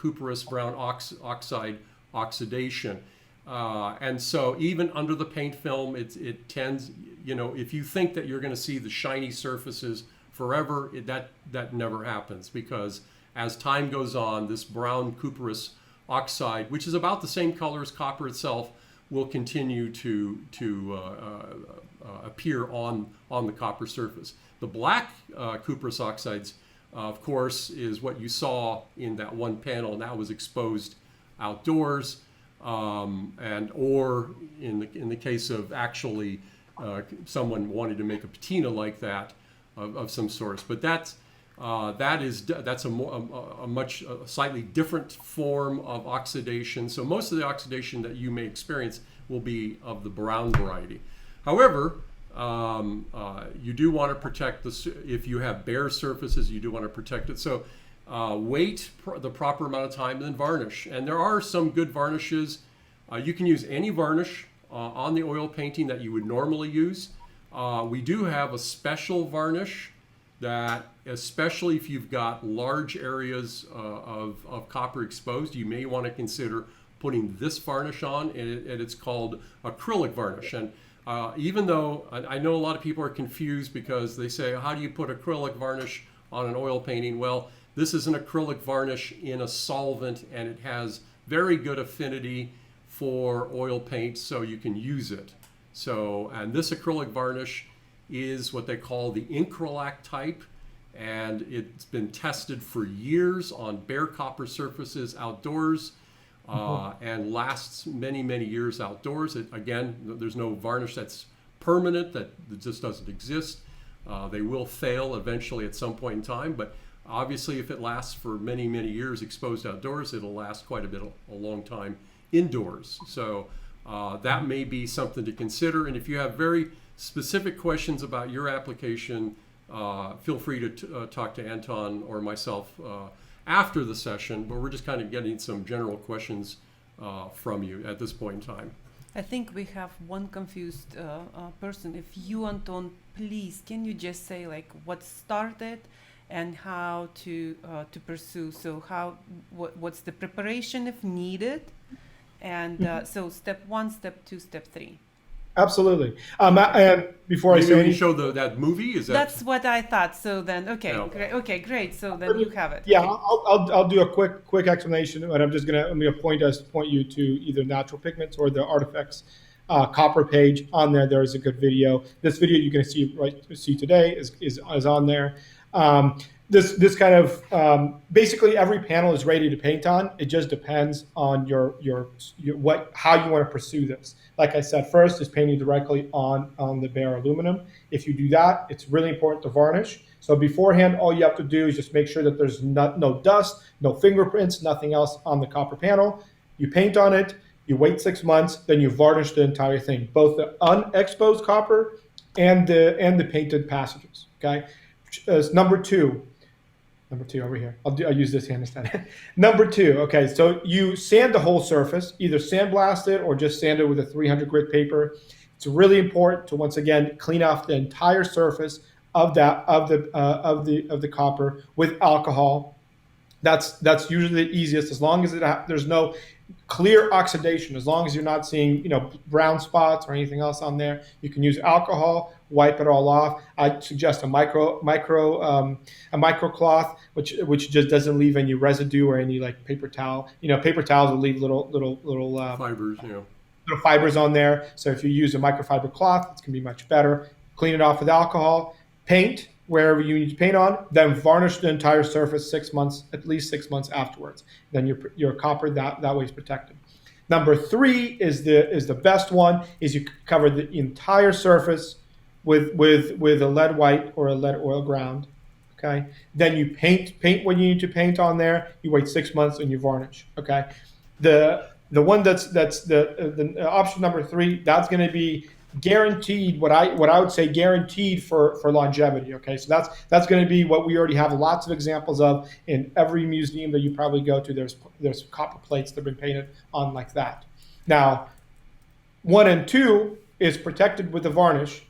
cuprous brown oxide oxidation. And so even under the paint film, it tends, if you think that you're going to see the shiny surfaces forever, that never happens, because as time goes on, this brown cuprous oxide, which is about the same color as copper itself, will continue to appear on the copper surface. The black cuprous oxides, of course, is what you saw in that one panel, and that was exposed outdoors, or in the case of actually someone wanting to make a patina like that of some sort. But that's a much slightly different form of oxidation. So most of the oxidation that you may experience will be of the brown variety. However, you do want to protect if you have bare surfaces, you do want to protect it. So wait the proper amount of time and then varnish. And there are some good varnishes. You can use any varnish on the oil painting that you would normally use. We do have a special varnish that, especially if you've got large areas of copper exposed, you may want to consider putting this varnish on, and it's called acrylic varnish. And even though I know a lot of people are confused because they say, how do you put acrylic varnish on an oil painting? Well, this is an acrylic varnish in a solvent, and it has very good affinity for oil paint, so you can use it. So, and this acrylic varnish is what they call the Acrylic type, and it's been tested for years on bare copper surfaces outdoors, and lasts many, many years outdoors. Again, there's no varnish that's permanent, that just doesn't exist. They will fail eventually at some point in time, but obviously if it lasts for many, many years exposed outdoors, it'll last quite a long time indoors. So that may be something to consider. And if you have very specific questions about your application, feel free to talk to Anton or myself after the session, but we're just kind of getting some general questions from you at this point in time. I think we have one confused person. If you, Anton, please, can you just say like what started and how to pursue? So what's the preparation if needed? And so step 1, step 2, step 3. Absolutely. And before Maybe I say when you anything, show that movie, is that? That's what I thought. So then, okay, No. great. Okay, great. So then you have it. yeah, Okay. I'll do a quick explanation, but I'm gonna point you to either Natural Pigments or the Artifex copper page. On there, there is a good video. This video you're gonna see today is on there. This kind of basically every panel is ready to paint on. It just depends on your how you want to pursue this. Like I said, first is painting directly on the bare aluminum. If you do that, it's really important to varnish. So beforehand, all you have to do is just make sure that there's no dust, no fingerprints, nothing else on the copper panel. You paint on it, you wait 6 months, then you varnish the entire thing, both the unexposed copper and the painted passages. Okay, number two over here. I'll use this hand instead. Number 2, okay, so you sand the whole surface, either sandblast it or just sand it with a 300 grit paper. It's really important to once again clean off the entire surface of the copper with alcohol. That's usually the easiest, as long as there's no clear oxidation. As long as you're not seeing brown spots or anything else on there, you can use alcohol, wipe it all off. I suggest a micro cloth, which just doesn't leave any residue or any like paper towel. Paper towels will leave little Fibers, little fibers on there. So if you use a microfiber cloth, it's gonna be much better. Clean it off with alcohol, paint wherever you need to paint on, then varnish the entire surface at least 6 months afterwards. Then your copper that way is protected. Number 3 is the best one. Is you cover the entire surface with a lead white or a lead oil ground. Okay. Then you paint what you need to paint on there. You wait 6 months and you varnish. Okay. The one that's the option number 3, that's going to be guaranteed, what I would say guaranteed for longevity. Okay, so that's going to be what we already have lots of examples of in every museum that you probably go to. There's copper plates that have been painted on like that. Now, 1 and 2 is protected with the varnish,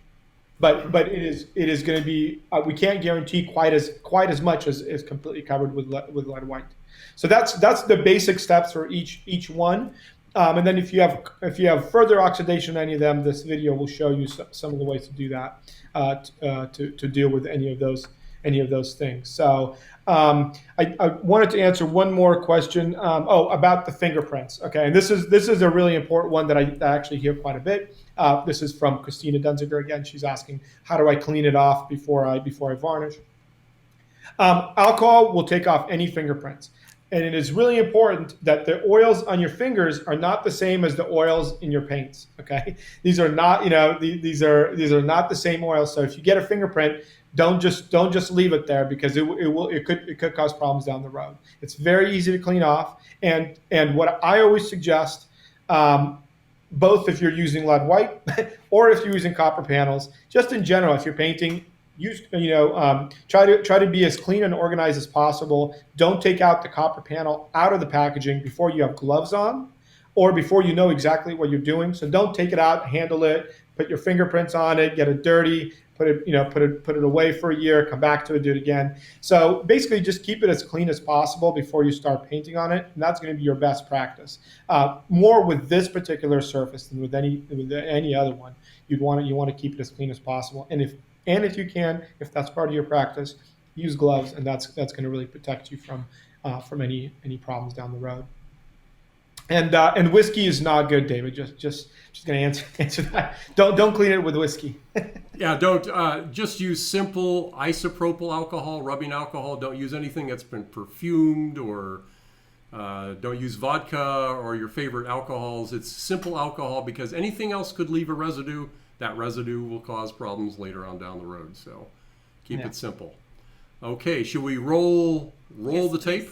but it is going to be we can't guarantee quite as much as completely covered with lead white. So that's the basic steps for each one. And then if you have further oxidation on any of them, this video will show you some of the ways to do that to deal with any of those things. So I wanted to answer one more question. About the fingerprints. Okay, and this is a really important one that I actually hear quite a bit. This is from Christina Dunziger again. She's asking, how do I clean it off before I varnish? Alcohol will take off any fingerprints. And it is really important that the oils on your fingers are not the same as the oils in your paints. Okay, these are not these are not the same oils. So if you get a fingerprint, don't just leave it there, because it could cause problems down the road. It's very easy to clean off. And what I always suggest, both if you're using lead white or if you're using copper panels, just in general, if you're painting, try to be as clean and organized as possible. Don't take out the copper panel out of the packaging before you have gloves on, or before you know exactly what you're doing. So don't take it out, handle it, put your fingerprints on it, get it dirty, put it away for a year, come back to it, do it again. So basically, just keep it as clean as possible before you start painting on it, and that's going to be your best practice. More with this particular surface than with any other one. You want to keep it as clean as possible, and if you can, if that's part of your practice, use gloves, and that's going to really protect you from any problems down the road. And whiskey is not good, David. Just gonna answer that. Don't clean it with whiskey. Yeah, don't just use simple isopropyl alcohol, rubbing alcohol. Don't use anything that's been perfumed, or don't use vodka or your favorite alcohols. It's simple alcohol, because anything else could leave a residue. That residue will cause problems later on down the road. So keep it simple. Okay, should we roll Yes, the tape?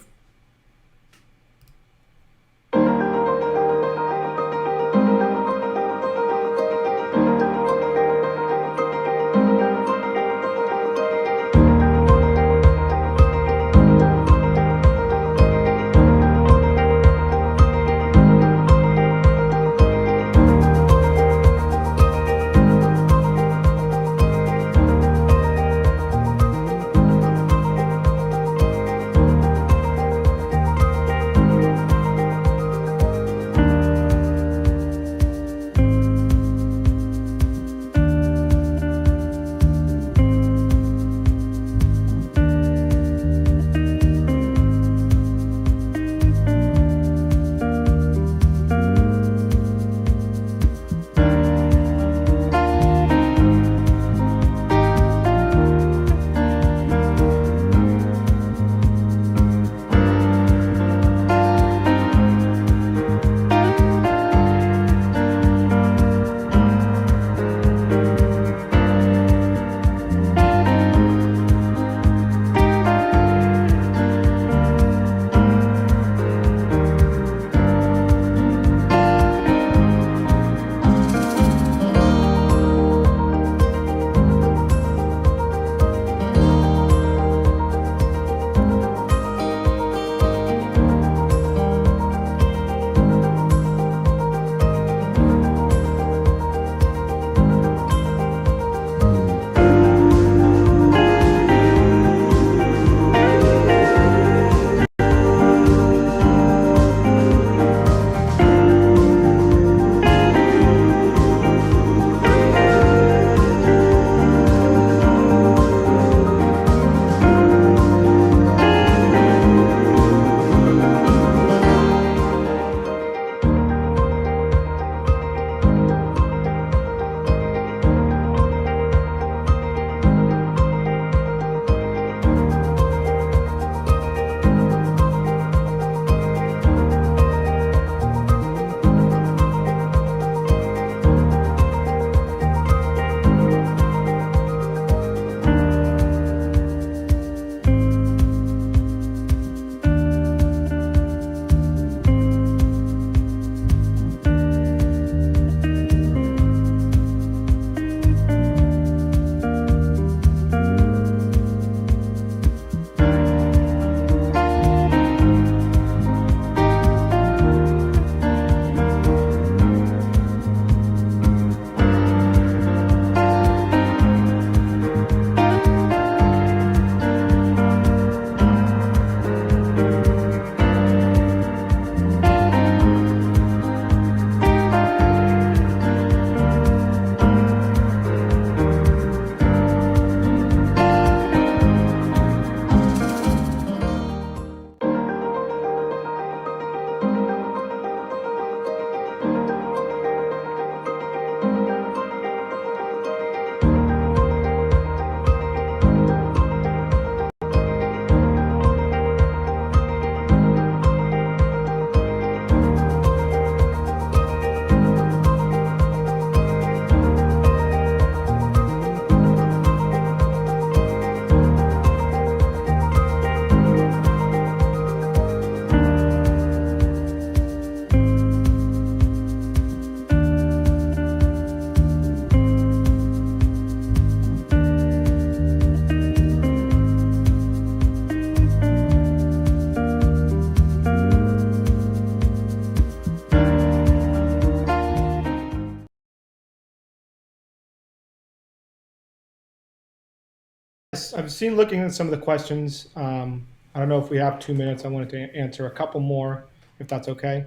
please. I've seen looking at some of the questions. I don't know if we have 2 minutes. I wanted to answer a couple more, if that's okay.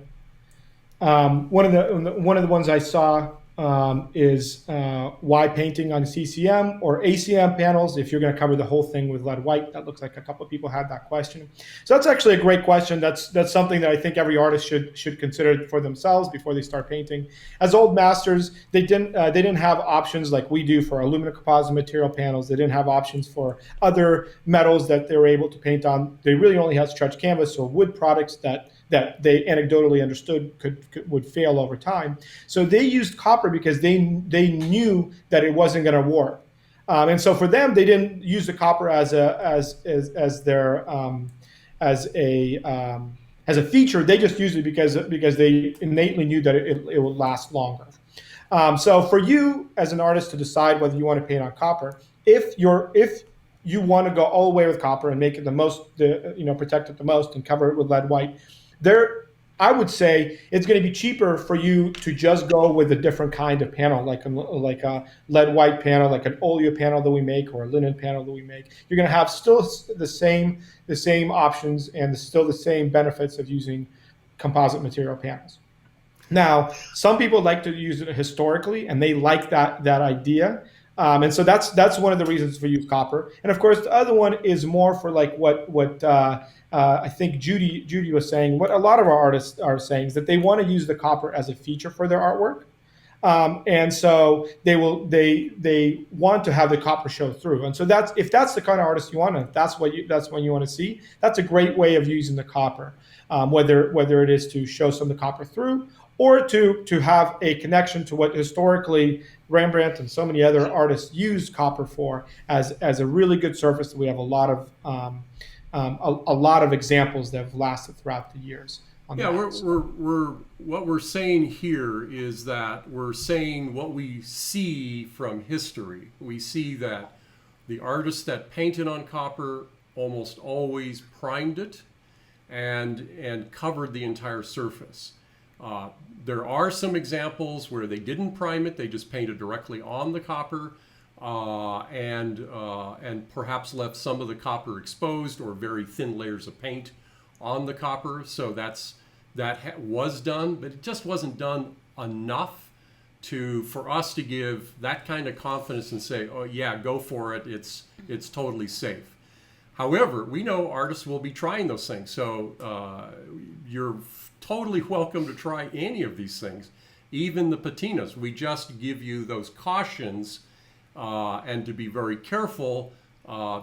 One of the ones I saw is why painting on CCM or ACM panels if you're going to cover the whole thing with lead white? That looks like a couple of people had that question. So that's actually a great question. That's something that I think every artist should consider for themselves before they start painting. As old masters, they didn't have options like we do for aluminum composite material panels. They didn't have options for other metals that they were able to paint on. They really only had stretch canvas or wood products that they anecdotally understood would fail over time. So they used copper because they knew that it wasn't going to warp, and so for them they didn't use the copper as a feature. They just used it because they innately knew that it would last longer. So for you as an artist to decide whether you want to paint on copper, if you want to go all the way with copper and make it protect it the most and cover it with lead white, I would say it's going to be cheaper for you to just go with a different kind of panel, like a lead white panel, like an oleo panel that we make, or a linen panel that we make. You're going to have still the same options and still the same benefits of using composite material panels. Now, some people like to use it historically, and they like that idea. And so that's one of the reasons for use copper. And of course, the other one is more for like what I think Judy was saying. What a lot of our artists are saying is that they want to use the copper as a feature for their artwork, and so they want to have the copper show through. And so if that's the kind of artist you want, and that's what you want to see, that's a great way of using the copper, whether it is to show some of the copper through, or to have a connection to what historically Rembrandt and so many other artists used copper for as a really good surface that we have a lot of examples that have lasted throughout the years. Yeah, what we're saying here is that we're saying what we see from history. We see that the artists that painted on copper almost always primed it and covered the entire surface. There are some examples where they didn't prime it; they just painted directly on the copper, and perhaps left some of the copper exposed or very thin layers of paint on the copper. So that was done, but it just wasn't done enough for us to give that kind of confidence and say, "Oh yeah, go for it. It's totally safe." However, we know artists will be trying those things, so you're totally welcome to try any of these things, even the patinas. We just give you those cautions and to be very careful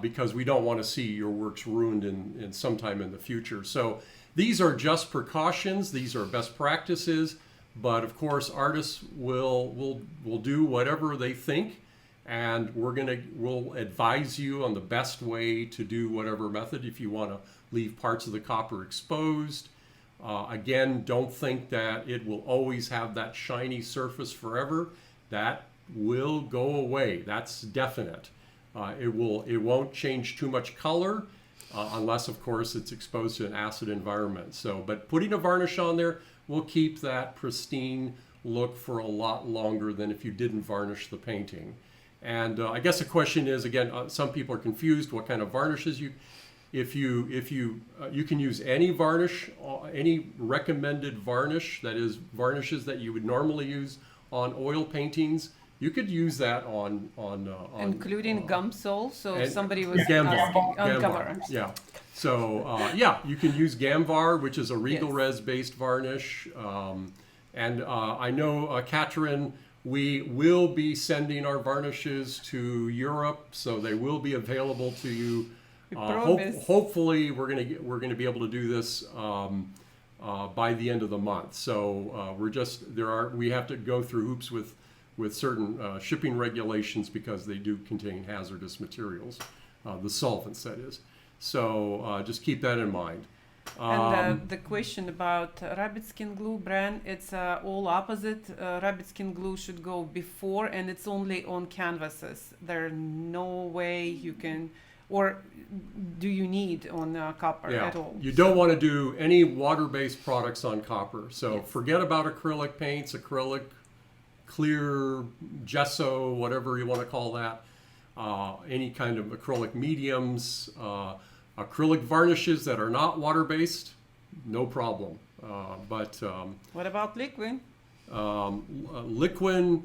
because we don't want to see your works ruined in sometime in the future. So these are just precautions. These are best practices, but of course artists will do whatever they think, and we'll advise you on the best way to do whatever method. If you want to leave parts of the copper exposed, again, don't think that it will always have that shiny surface forever. That will go away. That's definite. It won't change too much color unless, of course, it's exposed to an acid environment. But putting a varnish on there will keep that pristine look for a lot longer than if you didn't varnish the painting. And I guess the question is, again, some people are confused what kind of varnishes you can use any varnish, any recommended varnish, that is varnishes that you would normally use on oil paintings. You could use that on including gum sole. So if somebody was Gamvar. asking on Gamvar. camera. Yeah. So you can use Gamvar, which is a Regal Res based varnish. And I know, Catherine, we will be sending our varnishes to Europe, so they will be available to you. Hopefully, we're gonna be able to do this by the end of the month. So we have to go through hoops with certain shipping regulations because they do contain hazardous materials, the solvents, that is. So just keep that in mind. And the question about rabbit skin glue brand, it's all opposite. Rabbit skin glue should go before, and it's only on canvases. There's no way you can, or do you need on copper at all? You don't want to do any water-based products on copper. So forget about acrylic paints, acrylic, clear, gesso, whatever you want to call that. Any kind of acrylic mediums. Acrylic varnishes that are not water-based, no problem. But what about liquid? Liquid,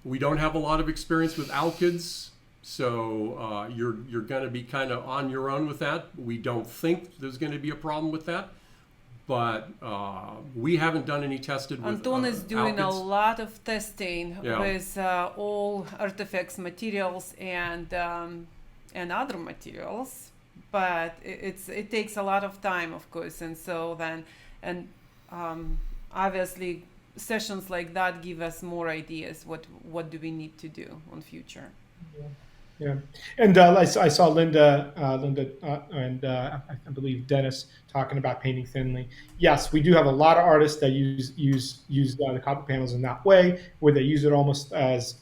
we don't have a lot of experience with alkyds, so you're going to be kind of on your own with that. We don't think there's going to be a problem with that, but we haven't done any tested with Anton is doing a alkyds. lot of testing Yeah. with all Artifex materials and other materials, but it takes a lot of time, of course, and so then obviously sessions like that give us more ideas what do we need to do on future. Yeah, and I saw Linda and I believe Dennis talking about painting thinly. Yes, we do have a lot of artists that use the copper panels in that way, where they use it almost as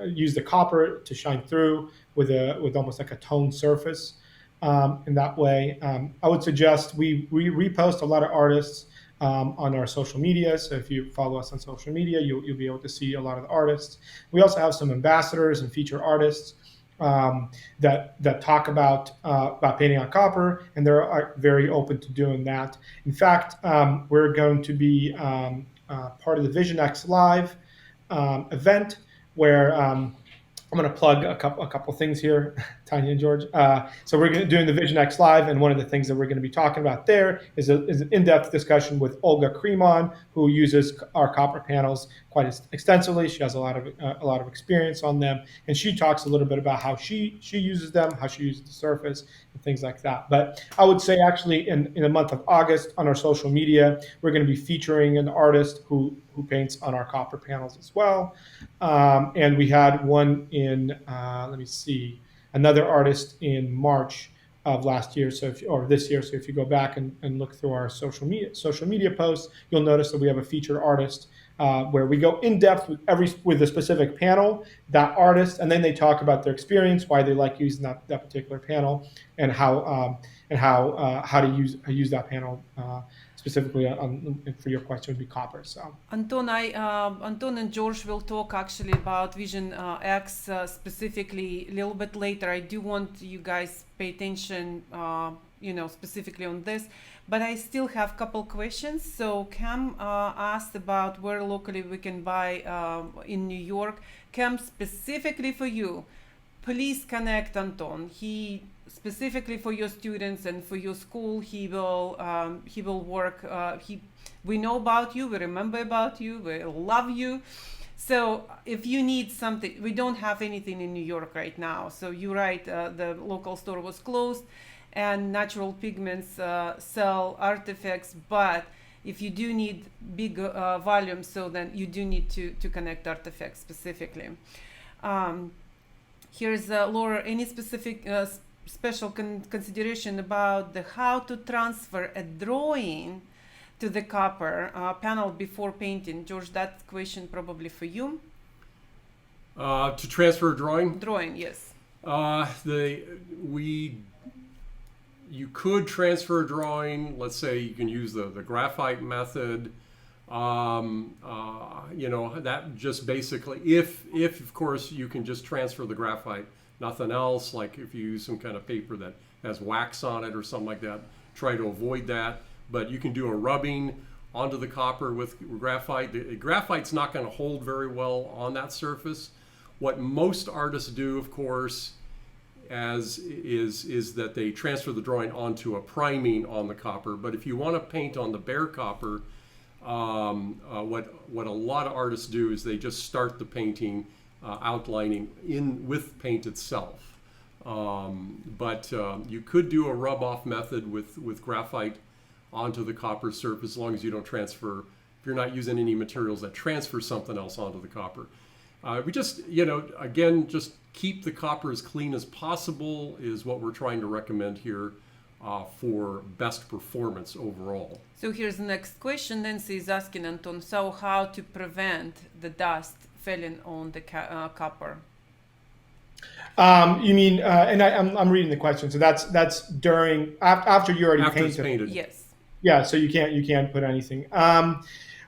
use the copper to shine through with almost like a toned surface. In that way, I would suggest we repost a lot of artists on our social media. So if you follow us on social media, you'll be able to see a lot of the artists. We also have some ambassadors and featured artists that talk about painting on copper, and they're very open to doing that. In fact, we're going to be part of the Vision X Live event, where I'm going to plug a couple things here, Tanya and George. So we're doing the Vision X Live, and one of the things that we're going to be talking about there is an in-depth discussion with Olga Kremon, who uses our copper panels quite extensively. She has a lot of experience on them, and she talks a little bit about how she uses them, how she uses the surface, and things like that. But I would say actually in the month of August on our social media, we're going to be featuring an artist who paints on our copper panels as well. And we had one in, let me see, another artist in March of last year, or this year. So if you go back and look through our social media posts, you'll notice that we have a featured artist where we go in depth with a specific panel, that artist, and then they talk about their experience, why they like using that particular panel, and how to use that panel. Specifically for your question would be copper. So Anton and George will talk actually about Vision X specifically a little bit later. I do want you guys pay attention, specifically on this, but I still have a couple questions. So Cam asked about where locally we can buy in New York. Cam, specifically for you, please connect Anton. He specifically for your students and for your school, he will work. We know about you, we remember about you, we love you. So if you need something, we don't have anything in New York right now. So you're right, the local store was closed, and Natural Pigments sell Artifex, but if you do need big volumes, so then you do need to connect Artifex specifically. Here's Laura, any specific special consideration about how to transfer a drawing to the copper panel before painting? George, that question probably for you. To transfer a drawing? Drawing, yes. You could transfer a drawing. Let's say you can use the graphite method. That just basically, if of course you can just transfer the graphite, nothing else, like if you use some kind of paper that has wax on it or something like that, try to avoid that. But you can do a rubbing onto the copper with graphite. The graphite's not going to hold very well on that surface. What most artists do, of course, is that they transfer the drawing onto a priming on the copper. But if you want to paint on the bare copper, what a lot of artists do is they just start the painting outlining with paint itself. But you could do a rub-off method with graphite onto the copper surface, as long as you don't transfer, if you're not using any materials that transfer something else onto the copper. We just, again, just keep the copper as clean as possible is what we're trying to recommend here for best performance overall. So here's the next question. Nancy is asking Anton, so how to prevent the dust falling on the copper? You mean, and I'm reading the question. So that's during after you already After it's painted. painted. Yes. Yeah. So you can't put anything.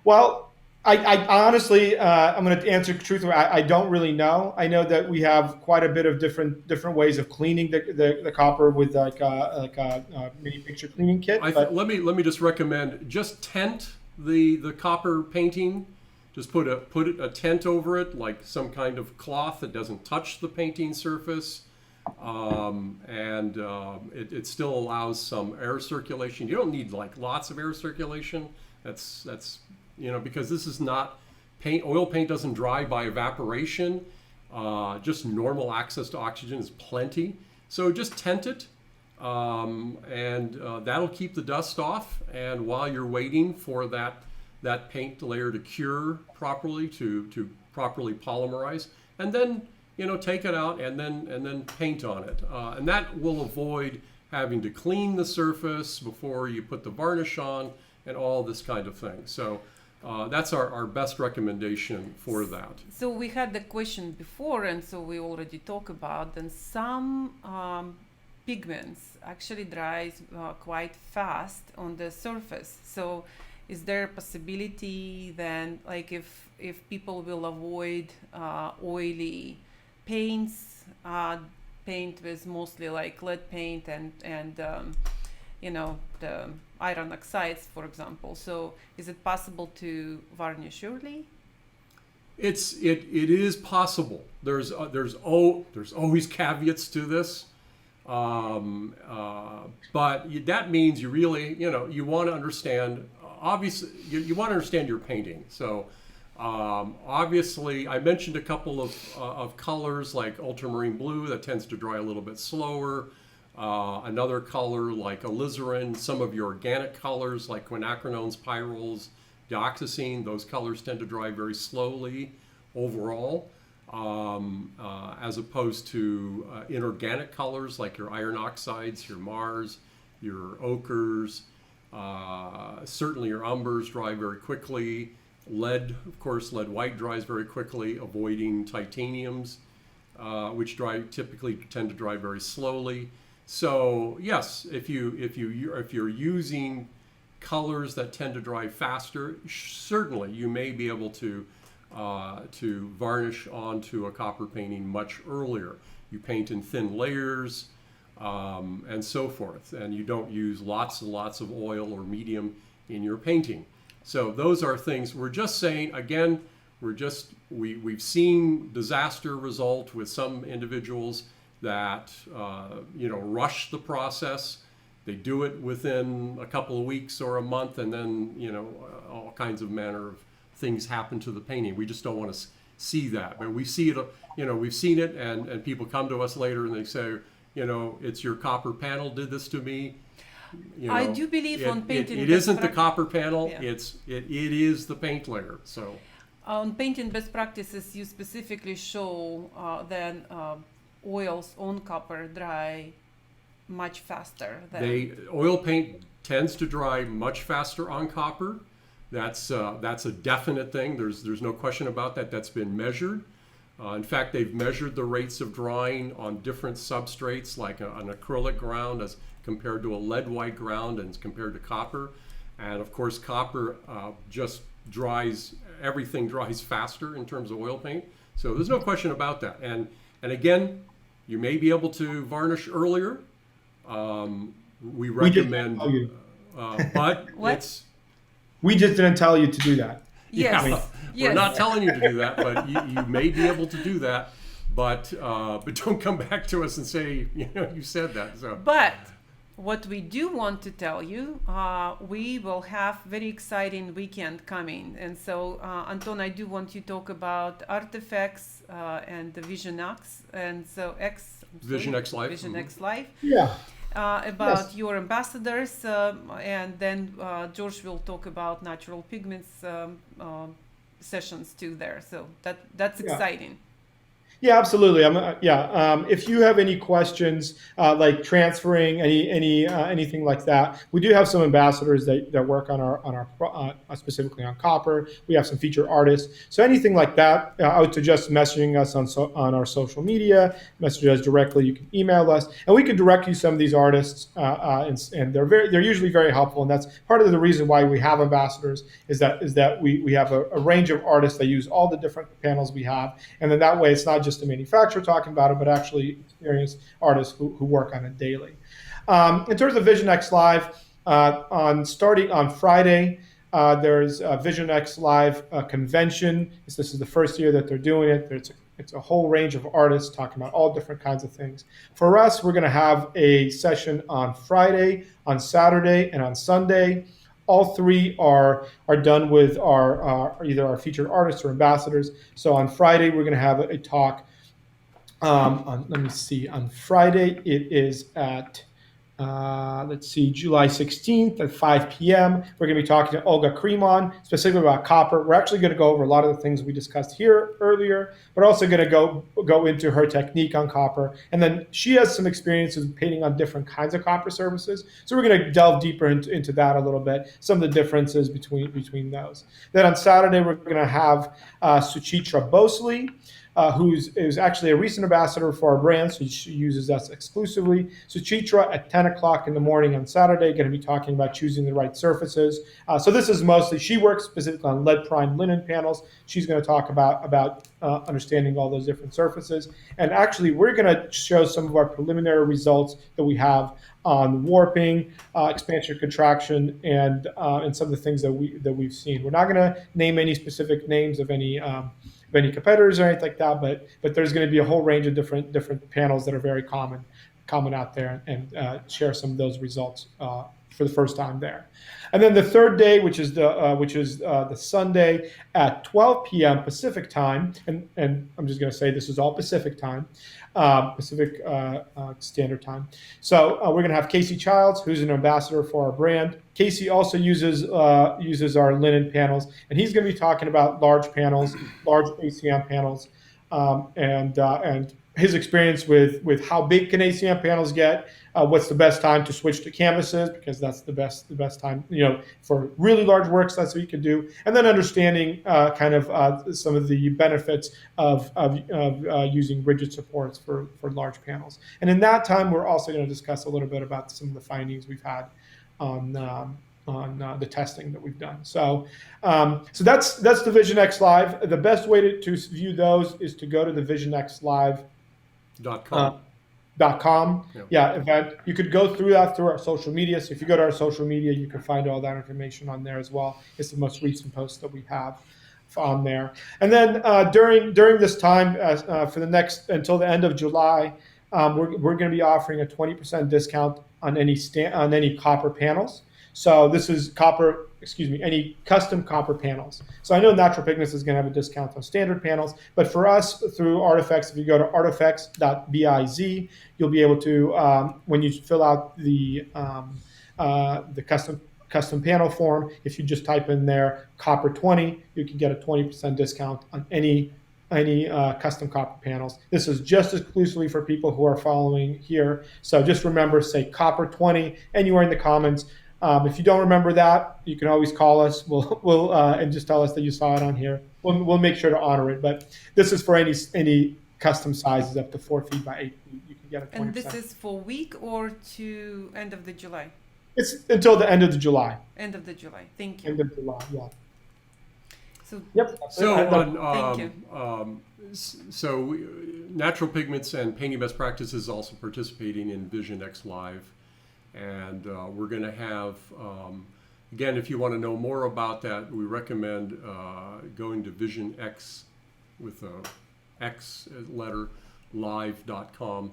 Well, I honestly, I'm going to answer truthfully. I don't really know. I know that we have quite a bit of different ways of cleaning the copper with like a mini picture cleaning kit. Let me just recommend just tent the copper painting. Just put a tent over it, like some kind of cloth that doesn't touch the painting surface, and it still allows some air circulation. You don't need like lots of air circulation. That's because this is not paint. Oil paint doesn't dry by evaporation. Just normal access to oxygen is plenty. So just tent it, and that'll keep the dust off. And while you're waiting for that paint layer to cure properly, to properly polymerize, and then take it out and then paint on it, and that will avoid having to clean the surface before you put the varnish on and all this kind of thing. So that's our best recommendation for that. So we had the question before, and so we already talked about, and some pigments actually dries quite fast on the surface. So is there a possibility then, like if people will avoid oily paints, paint with mostly like lead paint and the iron oxides, for example. So is it possible to varnish early? It is possible. There's always caveats to this. But that means you really, you want to understand, obviously, you want to understand your painting. So obviously, I mentioned a couple of colors like ultramarine blue that tends to dry a little bit slower. Another color like alizarin, some of your organic colors like quinacrinones, pyrols, dioxazine, those colors tend to dry very slowly overall. As opposed to inorganic colors like your iron oxides, your Mars, your ochres, certainly your umbers dry very quickly. Lead, of course, lead white dries very quickly, avoiding titaniums, which typically tend to dry very slowly. So yes, if you're using colors that tend to dry faster, certainly you may be able to varnish onto a copper painting much earlier. You paint in thin layers and so forth, and you don't use lots and lots of oil or medium in your painting. So those are things we're just saying. Again, we've seen disaster result with some individuals that rush the process. They do it within a couple of weeks or a month, and then all kinds of manner of things happen to the painting. We just don't want to see that. But we see it, we've seen it, and people come to us later and they say, it's your copper panel did this to me. I do believe on painting. It isn't the copper panel. Yeah. It is the paint layer. So on painting best practices, you specifically show that oils on copper dry much faster. Oil paint tends to dry much faster on copper. That's a definite thing. There's no question about that. That's been measured. In fact, they've measured the rates of drying on different substrates, like an acrylic ground as compared to a lead white ground and compared to copper. And of course, copper just dries, everything dries faster in terms of oil paint. So there's no question about that. And again, you may be able to varnish earlier. We recommend, but What? We just didn't tell you to do that. Yes. Yeah, Yes. we're not telling you to do that, but you may be able to do that. But don't come back to us and say you said that. So. But what we do want to tell you, we will have very exciting weekend coming, and so Anton, I do want you to talk about Artifex and the Vision X, and so Vision X Live. Vision X Live. Yeah. About Yes. your ambassadors, and then George will talk about natural pigments sessions too there. So that's exciting. Yeah, absolutely. If you have any questions like transferring anything like that, we do have some ambassadors that work on our specifically on copper. We have some featured artists. So anything like that, I would suggest messaging us on our social media. Message us directly. You can email us, and we can direct you some of these artists. And they're usually very helpful. And that's part of the reason why we have ambassadors is that we have a range of artists that use all the different panels we have, and then that way it's not just a manufacturer talking about it, but actually experienced artists who work on it daily. In terms of Vision X Live, starting on Friday, There's Vision X Live convention. This is the first year that they're doing it. It's a whole range of artists talking about all different kinds of things. For us, we're going to have a session on Friday, on Saturday, and on Sunday. All three are done with our either our featured artists or ambassadors. So on Friday, we're going to have a talk. Let me see. On Friday, it is at July 16th at 5 p.m. We're going to be talking to Olga Kremon, specifically about copper. We're actually going to go over a lot of the things we discussed here earlier, but also going to go into her technique on copper. And then she has some experiences painting on different kinds of copper surfaces. So we're going to delve deeper into that a little bit, some of the differences between those. Then on Saturday, we're going to have Suchitra Bosley, who's actually a recent ambassador for our brand, so she uses us exclusively. Suchitra at 10 o'clock in the morning on Saturday, going to be talking about choosing the right surfaces. So this is mostly, she works specifically on lead primed linen panels. She's going to talk about understanding all those different surfaces. And actually, we're going to show some of our preliminary results that we have on warping, expansion, contraction, and some of the things that we've seen. We're not going to name any specific names of any competitors or anything like that, but there's going to be a whole range of different panels that are very common out there, and share some of those results for the first time there. And then the third day, which is the Sunday at 12 p.m. Pacific time, and I'm just going to say this is all Pacific time, Pacific Standard Time. So we're going to have Casey Childs, who's an ambassador for our brand. Casey also uses our linen panels, and he's going to be talking about large panels, large ACM panels, and his experience with how big can ACM panels get, what's the best time to switch to canvases, because that's the best time, for really large works. That's what you can do, and then understanding some of the benefits of using rigid supports for large panels. And in that time, we're also going to discuss a little bit about some of the findings we've had on the testing that we've done. So that's the Vision X Live. The best way to view those is to go to the visionxlive.com. Event. You could go through our social media. So if you go to our social media, you can find all that information on there as well. It's the most recent post that we have on there. And then during this time, for the next until the end of July, we're going to be offering a 20% discount on any copper panels. So this is any custom copper panels. So I know Natural Pigments is going to have a discount on standard panels, but for us through Artifex, if you go to artifex.biz, you'll be able to, when you fill out the custom panel form, if you just type in there copper 20, you can get a 20% discount on any custom copper panels. This is just exclusively for people who are following here. So just remember, say copper 20 anywhere in the comments. If you don't remember that, you can always call us. We'll and just tell us that you saw it on here. We'll make sure to honor it. But this is for any custom sizes up to 4 feet by 8 feet. You can get a 20%. And this is for week or to end of the July? It's until the end of the July. End of the July. Thank you. End of July. Yeah. So yep. thank you. So Natural Pigments and Painting Best Practices also participating in Vision X Live. And we're going to have, again, if you want to know more about that, we recommend going to Vision X with a X letter, live.com.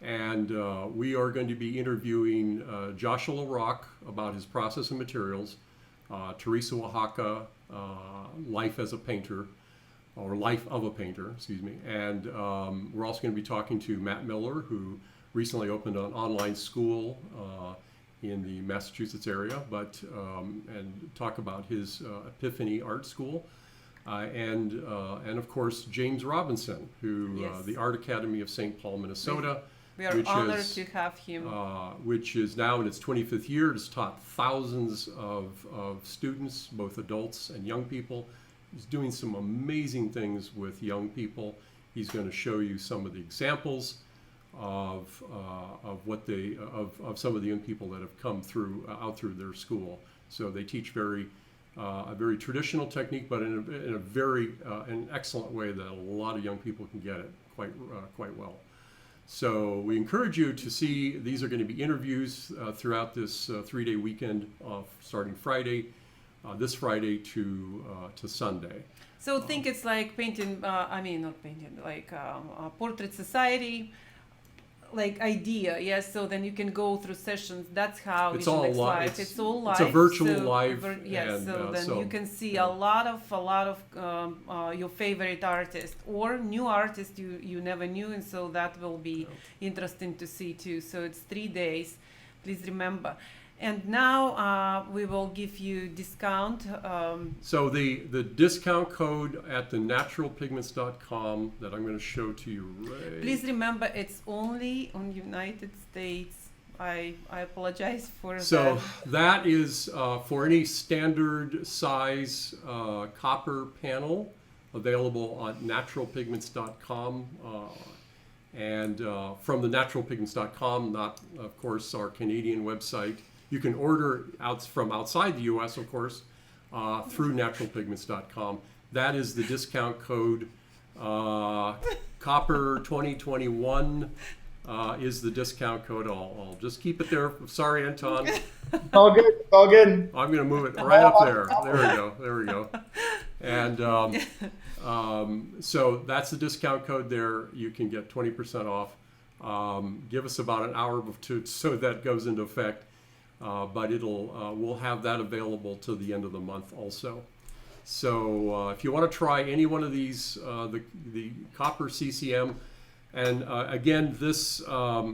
And we are going to be interviewing Joshua Rock about his process and materials, Teresa Oaxaca, life as a painter, or life of a painter, excuse me. And we're also going to be talking to Matt Miller, who recently opened an online school in the Massachusetts area, and talk about his Epiphany Art School, and of course James Robinson, who Yes. the Art Academy of St. Paul, Minnesota. We are honored to have him. Which is now in its 25th year. It's taught thousands of students, both adults and young people. He's doing some amazing things with young people. He's going to show you some of the examples of some of the young people that have come out through their school. So they teach a very traditional technique, but in a very an excellent way that a lot of young people can get it quite well. So we encourage you to see. These are going to be interviews throughout this 3-day weekend, starting Friday. this Friday to Sunday. So think it's like painting, not painting, like Portrait Society, like idea, yes. So then you can go through sessions. That's how It's Visual all X live. Live. It's all live. It's a virtual so live. Yes. And, So then so, you can see yeah. a lot of your favorite artists or new artists you never knew, and so that will be interesting to see too. So it's 3 days. Please remember. And now we will give you discount. So the discount code at the naturalpigments.com that I'm going to show to you right. Please remember, it's only on United States. I apologize for So that is for any standard size copper panel available on naturalpigments.com. And from the naturalpigments.com, not of course our Canadian website. You can order from outside the U.S., of course, through naturalpigments.com. That is the discount code. Copper 2021 is the discount code. I'll just keep it there. Sorry, Anton. All good. All good. I'm going to move it right up there. There we go. And so that's the discount code there. You can get 20% off. Give us about an hour so that goes into effect. But we'll have that available to the end of the month also. So if you want to try any one of these, the copper CCM, and again, this a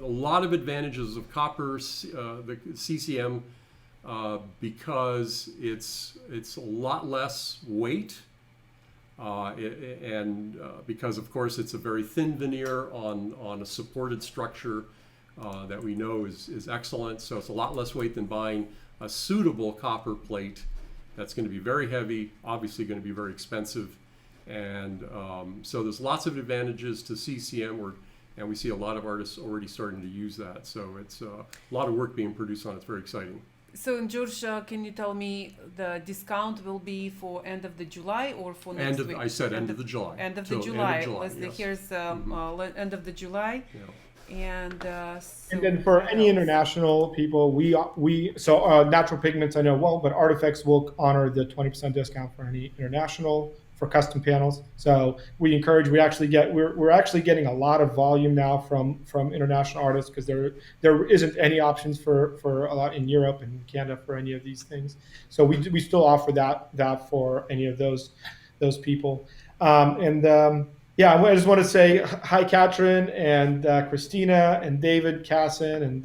lot of advantages of copper, the CCM, because it's a lot less weight, and because of course it's a very thin veneer on a supported structure. That we know is excellent. So it's a lot less weight than buying a suitable copper plate that's going to be very heavy, obviously going to be very expensive. And so there's lots of advantages to CCM, and we see a lot of artists already starting to use that. So it's a lot of work being produced on it. It's very exciting. So, George, can you tell me the discount will be for end of the July or for next week? I said end of the July. End of the July. Yes. Here's end of the July. Yeah. And and then for any international people, Natural Pigments I know well, but Artifex will honor the 20% discount for any international for custom panels. So we're actually getting a lot of volume now from international artists because there isn't any options for a lot in Europe and Canada for any of these things. So we still offer that for any of those people. Yeah, I just want to say hi, Katrin and Christina and David Casson and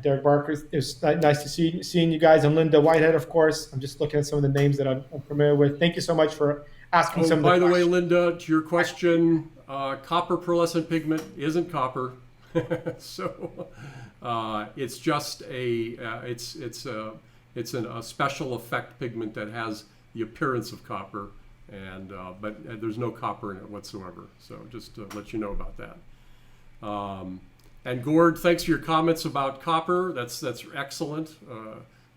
Derek Barker. It's nice to seeing you guys, and Linda Whitehead, of course. I'm just looking at some of the names that I'm familiar with. Thank you so much for asking some of the questions. By the way, Linda, to your question, copper pearlescent pigment isn't copper, so it's just it's a special effect pigment that has the appearance of copper. And but there's no copper in it whatsoever. So just to let you know about that. And Gord, thanks for your comments about copper. That's excellent.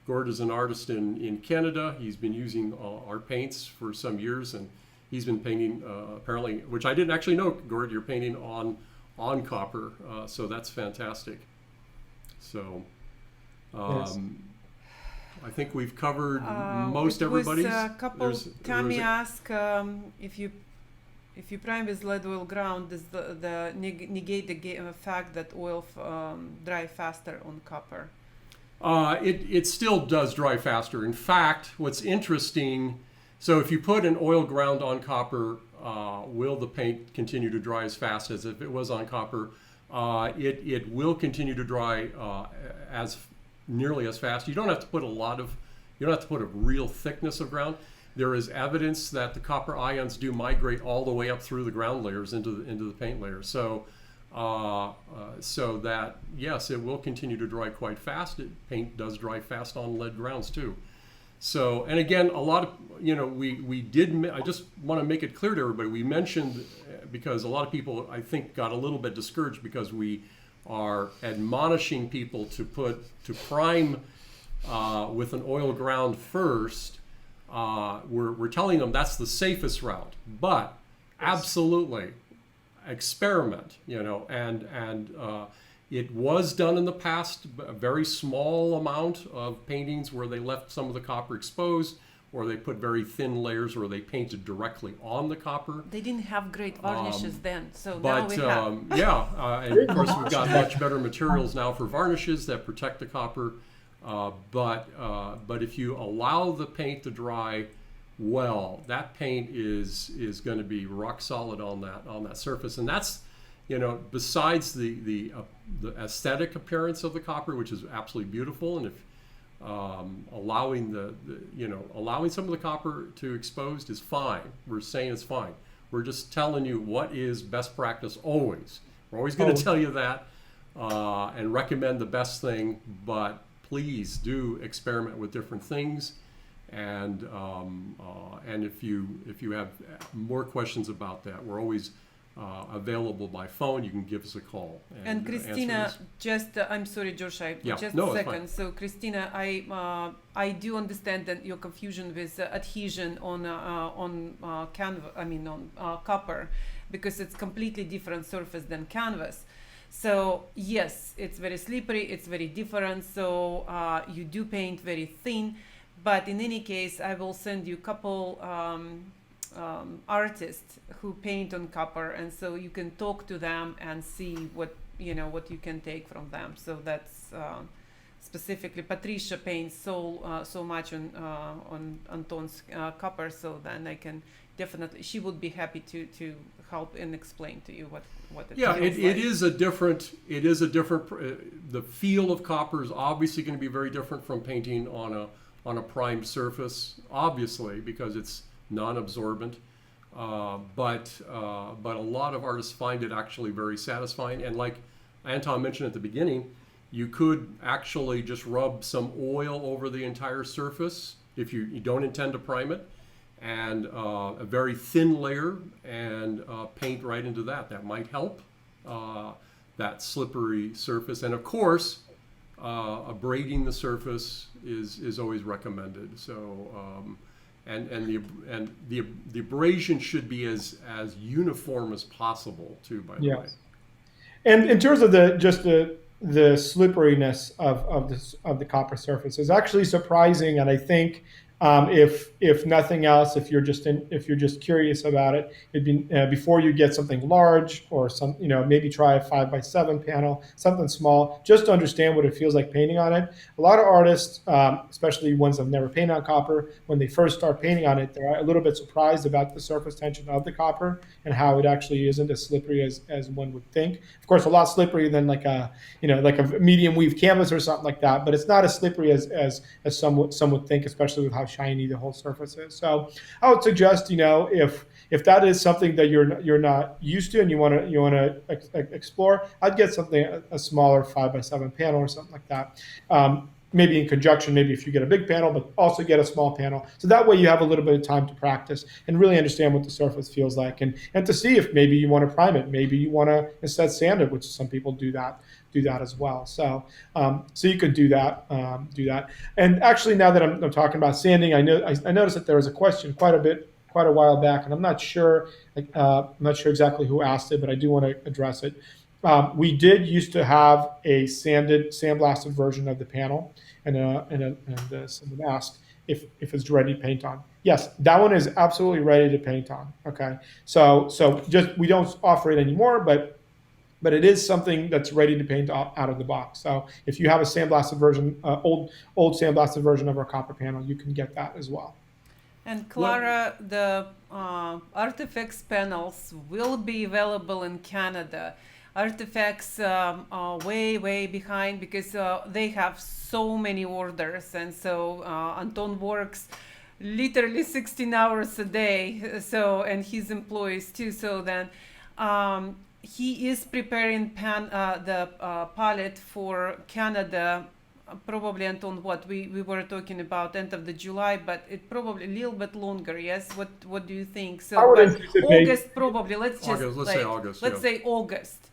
Gord is an artist in Canada. He's been using our paints for some years, and he's been painting apparently, which I didn't actually know. Gord, you're painting on copper, so that's fantastic. So. Yes. I think we've covered most everybody's. Tammy asked if you prime with lead oil ground, does the negate the fact that oil dry faster on copper? It still does dry faster. In fact, what's interesting, so if you put an oil ground on copper, will the paint continue to dry as fast as if it was on copper? It will continue to dry as nearly as fast. You don't have to put a real thickness of ground. There is evidence that the copper ions do migrate all the way up through the ground layers into the paint layer. So that yes, it will continue to dry quite fast. Paint does dry fast on lead grounds too. So, and again, a lot of, I just want to make it clear to everybody, we mentioned, because a lot of people I think got a little bit discouraged because we are admonishing people to prime with an oil ground first. We're telling them that's the safest route, but absolutely experiment, and It was done in the past, a very small amount of paintings where they left some of the copper exposed, or they put very thin layers, or they painted directly on the copper. They didn't have great varnishes then, so now But we have. and of course we've got much better materials now for varnishes that protect the copper. But if you allow the paint to dry well, that paint is going to be rock solid on that surface, and that's, besides the aesthetic appearance of the copper, which is absolutely beautiful, and if allowing allowing some of the copper to exposed is fine. We're saying it's fine. We're just telling you what is best practice always. We're always going to tell you that and recommend the best thing, but please do experiment with different things. And if you have more questions about that, we're always available by phone. You can give us a call. And Christina, I'm sorry, George, just a second. So Christina, I do understand that your confusion with adhesion on canvas. I mean on copper, because it's completely different surface than canvas. So yes, it's very slippery. It's very different. So you do paint very thin, but in any case, I will send you a couple. Artists who paint on copper, and so you can talk to them and see what you can take from them. So that's specifically Patricia paints so much on Anton's copper, so then I can definitely, she would be happy to help and explain to you what it feels like. It is a different the feel of copper is obviously going to be very different from painting on a primed surface, obviously, because it's non-absorbent, but a lot of artists find it actually very satisfying. And like Anton mentioned at the beginning, you could actually just rub some oil over the entire surface if you don't intend to prime it, and a very thin layer, and paint right into that. That might help that slippery surface. And of course, abrading the surface is always recommended. So. And the abrasion should be as uniform as possible too, by the way. And in terms of the slipperiness of the copper surface is actually surprising, and I think if nothing else, if you're just curious about it, it'd be before you get something large or maybe try a 5x7 panel, something small, just to understand what it feels like painting on it. A lot of artists, especially ones that have never painted on copper, when they first start painting on it, they're a little bit surprised about the surface tension of the copper and how it actually isn't as slippery as one would think. Of course, a lot slipperier than like a medium weave canvas or something like that, but it's not as slippery as some would think, especially with how shiny the whole surface is. So I would suggest, if that is something that you're not used to and you want to explore, I'd get something a smaller 5x7 panel or something like that. Maybe in conjunction, maybe if you get a big panel, but also get a small panel. So that way you have a little bit of time to practice and really understand what the surface feels like, and to see if maybe you want to prime it, maybe you want to instead sand it, which some people do that as well. So you could do that. And actually, now that I'm talking about sanding, I noticed that there was a question quite a while back, and I'm not sure exactly who asked it, but I do want to address it. We did used to have a sandblasted version of the panel, and someone asked if it's ready to paint on. Yes, that one is absolutely ready to paint on. Okay, so just we don't offer it anymore, but it is something that's ready to paint out of the box. So if you have a sandblasted version, old sandblasted version of our copper panel, you can get that as well. And Clara, the Artifex panels will be available in Canada. Artifex are way behind because they have so many orders, and so Anton works literally 16 hours a day. So, and his employees too. So then. He is preparing the palette for Canada, probably Anton. What we were talking about end of the July, but it probably a little bit longer. Yes. What do you think? So August probably. Let's say August. Let's say August.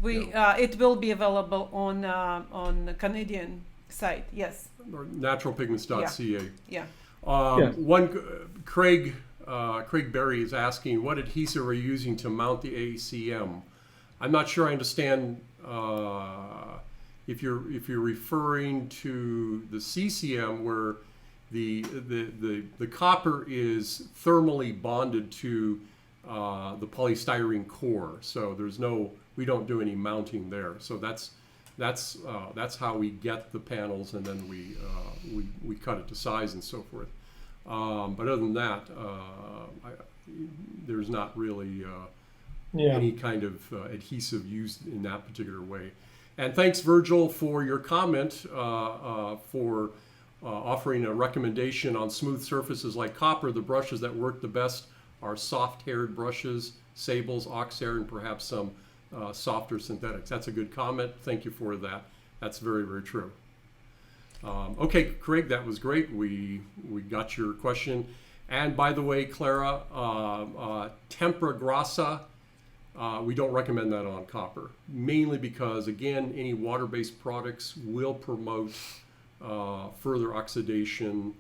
It will be available on the Canadian site. Yes. Or naturalpigments.ca. Yeah. Craig Berry is asking, what adhesive are you using to mount the ACM? I'm not sure I understand if you're referring to the CCM, where the copper is thermally bonded to the polystyrene core, so we don't do any mounting there. So that's how we get the panels, and then we cut it to size and so forth. But other than that, there's not really any kind of adhesive used in that particular way. And thanks, Virgil, for your comment, for offering a recommendation on smooth surfaces like copper. The brushes that work the best are soft-haired brushes, sables, oxhair, and perhaps some softer synthetics. That's a good comment. Thank you for that. That's very, very true. Okay, Craig, that was great. We got your question. And by the way, Clara, tempera grassa, we don't recommend that on copper, mainly because, again, any water-based products will promote further oxidation,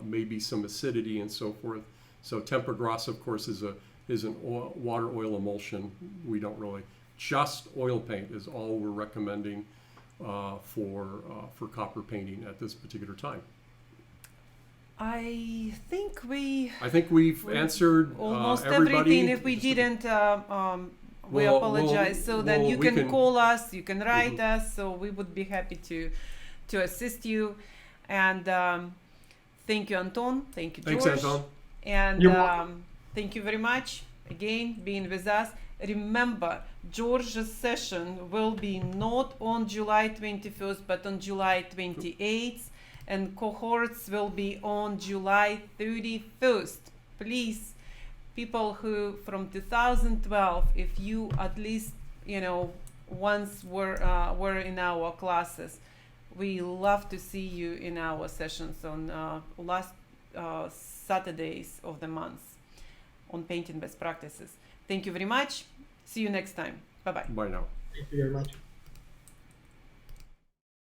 maybe some acidity and so forth. So tempera grassa, of course, is an water-oil emulsion. We don't really, just oil paint is all we're recommending for copper painting at this particular time. I think we've answered almost everybody. everything. If we didn't, we apologize. So then you can call us, you can write us. So we would be happy to assist you. And thank you, Anton. Thank you, George. Thanks, Anton. And thank you very much again being with us. Remember, George's session will be not on July 21st, but on July 28th. And cohorts will be on July 31st. Please, people who from 2012, if you at least, once were in our classes, we love to see you in our sessions on last Saturdays of the month on painting best practices. Thank you very much. See you next time. Bye-bye. Bye now. Thank you very much.